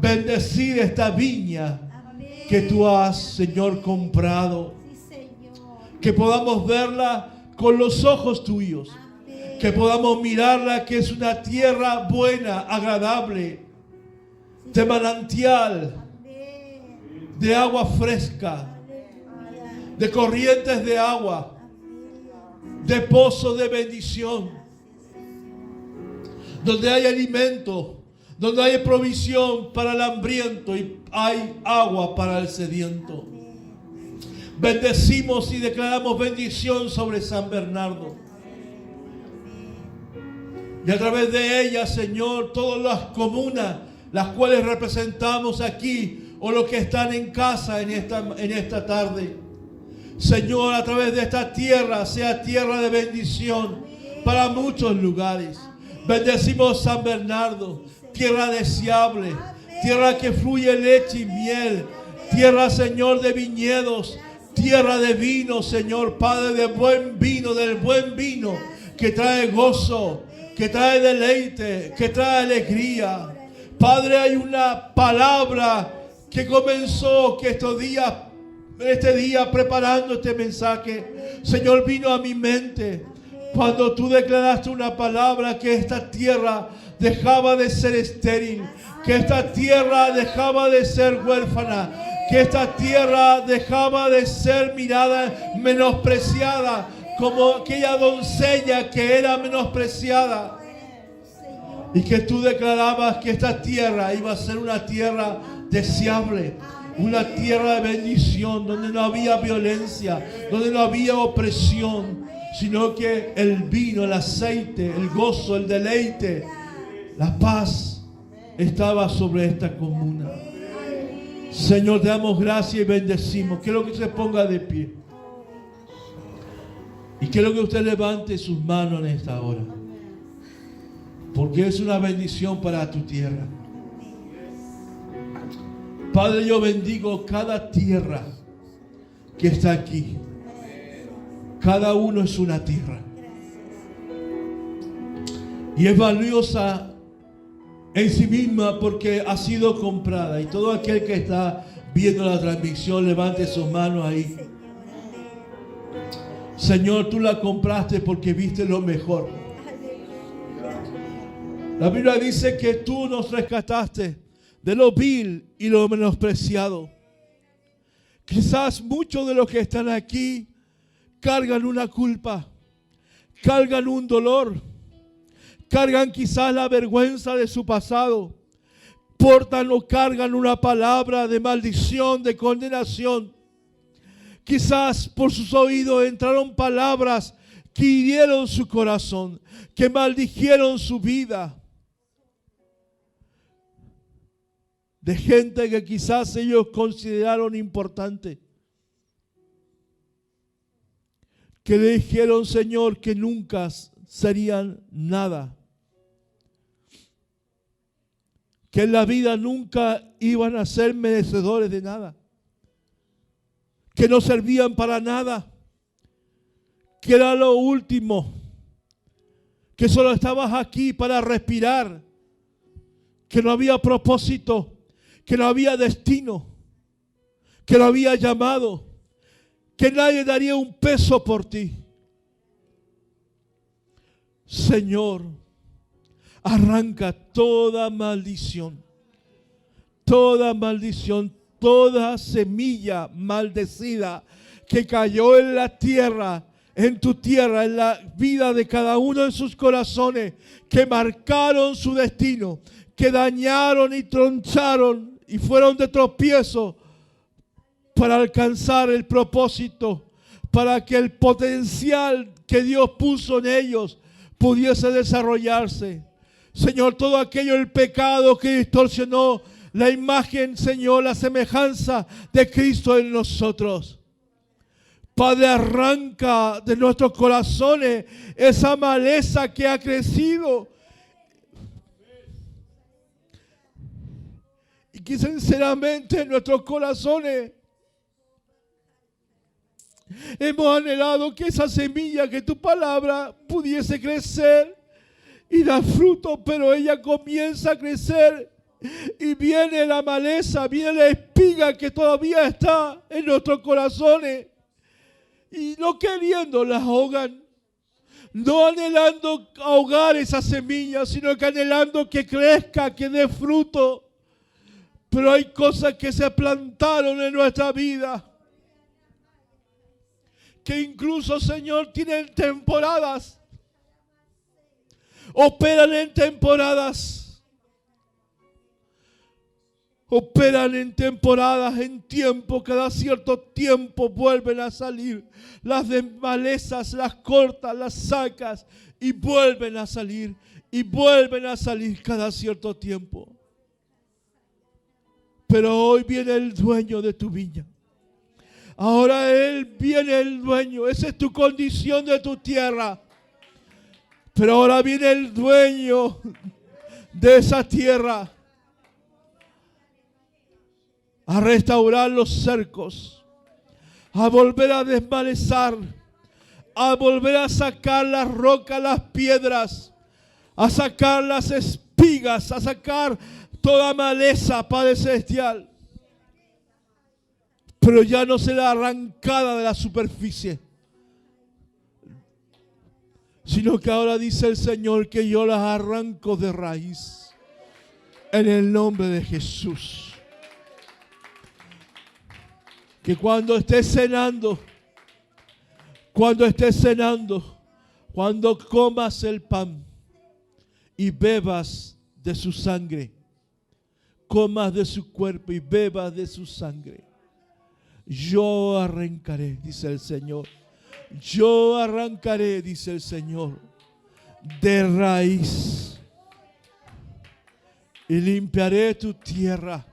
Bendecir esta viña que tú has, Señor, comprado. Sí, Señor. Que podamos verla con los ojos tuyos. Amén. Que podamos mirarla, que es una tierra buena, agradable, de manantial, Amén. de agua fresca, Aleluya. de corrientes de agua, de pozo de bendición, donde hay alimento, donde hay provisión para el hambriento y hay agua para el sediento. Bendecimos y declaramos bendición sobre San Bernardo. Y a través de ella, Señor, todas las comunas, las cuales representamos aquí, o los que están en casa en esta tarde. Señor, a través de esta tierra, sea tierra de bendición para muchos lugares. Bendecimos San Bernardo, tierra deseable, tierra que fluye leche y miel, tierra, Señor, de viñedos, tierra de vino, Señor, Padre, de buen vino, del buen vino que trae gozo, que trae deleite, que trae alegría. Padre, hay una palabra que comenzó, que este día preparando este mensaje, Señor, vino a mi mente cuando tú declaraste una palabra, que esta tierra dejaba de ser estéril, que esta tierra dejaba de ser huérfana, que esta tierra dejaba de ser mirada, menospreciada, como aquella doncella que era menospreciada. Y que tú declarabas que esta tierra iba a ser una tierra deseable, una tierra de bendición, donde no había violencia, donde no había opresión, sino que el vino, el aceite, el gozo, el deleite, la paz estaba sobre esta comuna. Señor, te damos gracias y bendecimos. Quiero que se ponga de pie. Y quiero que usted levante sus manos en esta hora. Porque es una bendición para tu tierra. Padre, yo bendigo cada tierra que está aquí. Cada uno es una tierra. Y es valiosa en sí misma porque ha sido comprada. Y todo aquel que está viendo la transmisión, levante sus manos ahí. Señor, tú la compraste porque viste lo mejor. La Biblia dice que tú nos rescataste de lo vil y lo menospreciado. Quizás muchos de los que están aquí cargan una culpa, cargan un dolor, cargan quizás la vergüenza de su pasado, portan o cargan una palabra de maldición, de condenación. Quizás por sus oídos entraron palabras que hirieron su corazón, que maldijeron su vida. De gente que quizás ellos consideraron importante. Que le dijeron, Señor, que nunca serían nada. Que en la vida nunca iban a ser merecedores de nada. Que no servían para nada. Que era lo último. Que solo estabas aquí para respirar. Que no había propósito. Que no había destino, que no había llamado, que nadie daría un peso por ti. Señor, arranca toda maldición, toda semilla maldecida que cayó en la tierra, en tu tierra, en la vida de cada uno de sus corazones, que marcaron su destino, que dañaron y troncharon y fueron de tropiezo para alcanzar el propósito, para que el potencial que Dios puso en ellos pudiese desarrollarse. Señor, todo aquello, el pecado que distorsionó la imagen, Señor, la semejanza de Cristo en nosotros. Padre, arranca de nuestros corazones esa maleza que ha crecido. Y que sinceramente en nuestros corazones hemos anhelado que esa semilla, que tu palabra pudiese crecer y dar fruto, pero ella comienza a crecer y viene la maleza, viene la espiga que todavía está en nuestros corazones y no queriendo la ahogan, no anhelando ahogar esa semilla, sino que anhelando que crezca, que dé fruto. Pero hay cosas que se plantaron en nuestra vida que incluso, Señor, tienen temporadas, operan en temporadas, en tiempo, cada cierto tiempo vuelven a salir. Las de malezas las cortas, las sacas y vuelven a salir cada cierto tiempo. Pero hoy viene el dueño de tu viña. Ahora Él viene el dueño. Esa es tu condición de tu tierra. Pero ahora viene el dueño de esa tierra a restaurar los cercos, a volver a desmalezar, a volver a sacar las rocas, las piedras, a sacar las espigas, a sacar toda maleza, Padre Celestial. Pero ya no será arrancada de la superficie, sino que ahora dice el Señor que yo las arranco de raíz en el nombre de Jesús. Que cuando estés cenando, cuando comas el pan y bebas de su sangre, comas de su cuerpo y bebas de su sangre, yo arrancaré, dice el Señor. Yo arrancaré, dice el Señor, de raíz y limpiaré tu tierra,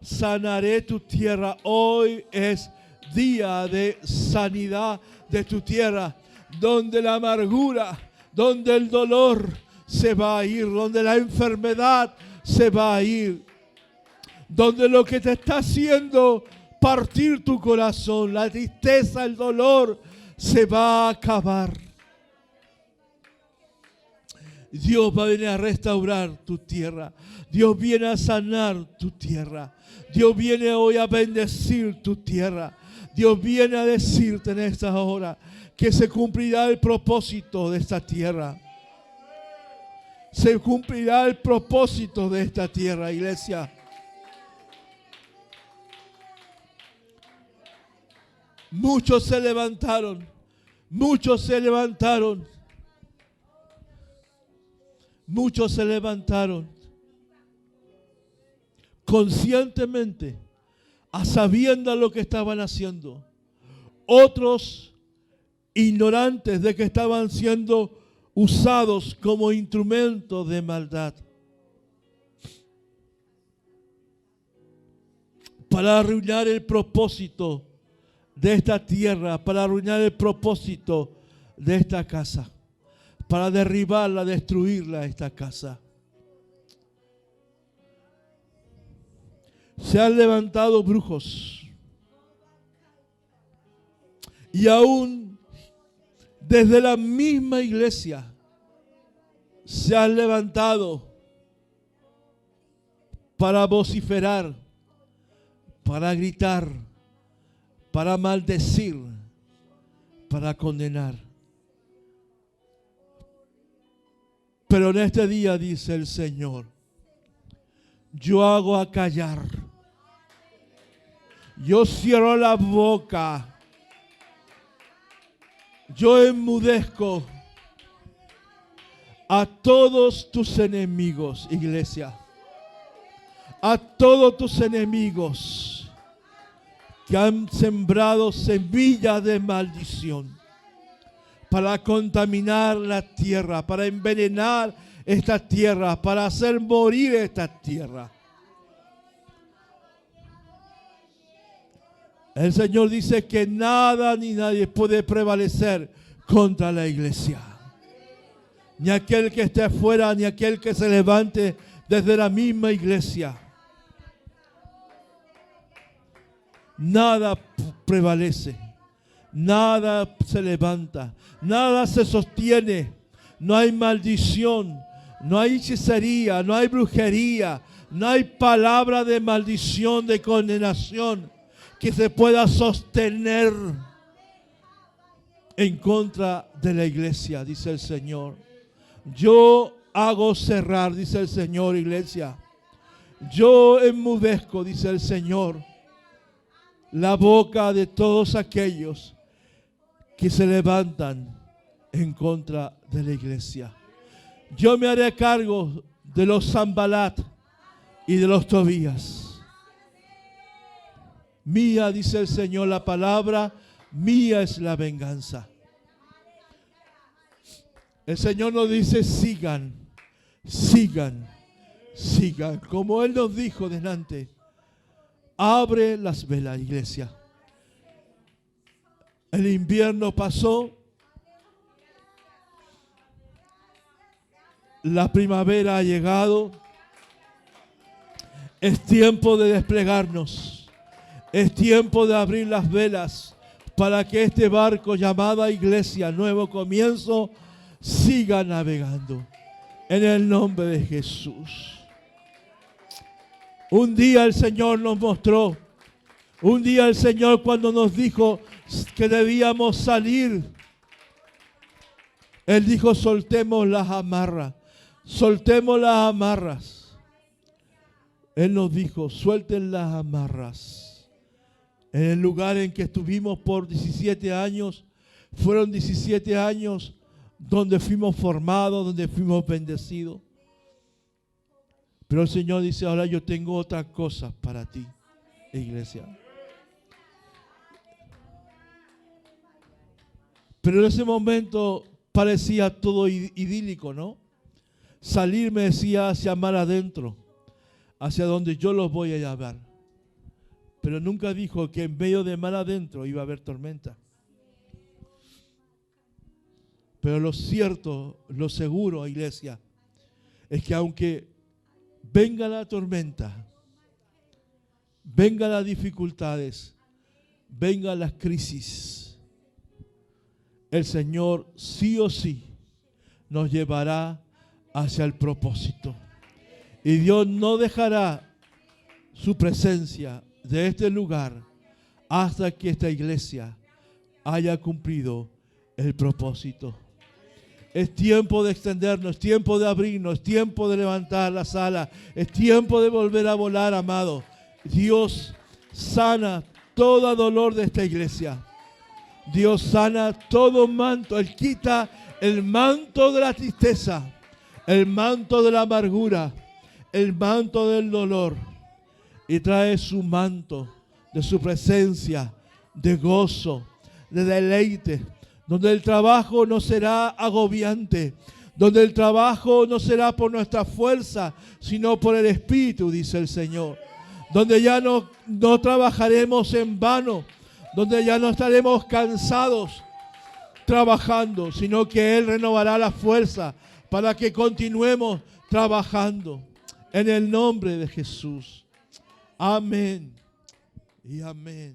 sanaré tu tierra. Hoy es día de sanidad de tu tierra, donde la amargura, donde el dolor se va a ir, donde la enfermedad se va a ir, donde lo que te está haciendo partir tu corazón, la tristeza, el dolor, se va a acabar. Dios va a venir a restaurar tu tierra. Dios viene a sanar tu tierra. Dios viene hoy a bendecir tu tierra. Dios viene a decirte en esta hora que se cumplirá el propósito de esta tierra. Se cumplirá el propósito de esta tierra, iglesia. Muchos se levantaron, muchos se levantaron conscientemente, a sabiendas lo que estaban haciendo. Otros ignorantes de que estaban siendo usados como instrumentos de maldad para arruinar el propósito de esta tierra, para arruinar el propósito de esta casa, para derribarla, destruirla, esta casa. Se han levantado brujos y aún desde la misma iglesia se han levantado para vociferar, para gritar, para maldecir, para condenar. Pero en este día dice el Señor, yo hago acallar, yo cierro la boca Yo enmudezco a todos tus enemigos, iglesia. A todos tus enemigos que han sembrado semillas de maldición para contaminar la tierra, para envenenar esta tierra, para hacer morir esta tierra. El Señor dice que nada ni nadie puede prevalecer contra la iglesia. Ni aquel que esté afuera, ni aquel que se levante desde la misma iglesia. Nada prevalece, nada se levanta, nada se sostiene. No hay maldición, no hay hechicería, no hay brujería, no hay palabra de maldición, de condenación que se pueda sostener en contra de la iglesia, dice el Señor. Yo hago cerrar, dice el Señor, iglesia. Yo enmudezco, dice el Señor, la boca de todos aquellos que se levantan en contra de la iglesia. Yo me haré cargo de los Sanbalat y de los Tobías. Mía, dice el Señor, la palabra, mía es la venganza. El Señor nos dice, sigan, sigan, sigan. Como Él nos dijo delante, abre las velas, iglesia. El invierno pasó, la primavera ha llegado. Es tiempo de desplegarnos. Es tiempo de abrir las velas para que este barco llamado Iglesia Nuevo Comienzo siga navegando. En el nombre de Jesús. Un día el Señor nos mostró. Un día el Señor cuando nos dijo que debíamos salir. Él dijo, soltemos las amarras. Soltemos las amarras. Él nos dijo, suelten las amarras. En el lugar en que estuvimos por 17 años, fueron 17 años donde fuimos formados, donde fuimos bendecidos. Pero el Señor dice, ahora yo tengo otras cosas para ti, iglesia. Pero en ese momento parecía todo idílico, ¿no? Salir, me decía, hacia mar adentro, hacia donde yo los voy a llevar. Pero nunca dijo que en medio de mar adentro iba a haber tormenta. Pero lo cierto, lo seguro, iglesia, es que aunque venga la tormenta, vengan las dificultades, vengan las crisis, el Señor sí o sí nos llevará hacia el propósito. Y Dios no dejará su presencia de este lugar hasta que esta iglesia haya cumplido el propósito. Es tiempo de extendernos, es tiempo de abrirnos, es tiempo de levantar las alas, es tiempo de volver a volar, amado. Dios sana todo dolor de esta iglesia. Dios sana todo manto. Él quita el manto de la tristeza, el manto de la amargura, el manto del dolor. Y trae su manto de su presencia, de gozo, de deleite, donde el trabajo no será agobiante, donde el trabajo no será por nuestra fuerza, sino por el Espíritu, dice el Señor. Donde ya no trabajaremos en vano, donde ya no estaremos cansados trabajando, sino que Él renovará la fuerza para que continuemos trabajando. En el nombre de Jesús. Amén y amén.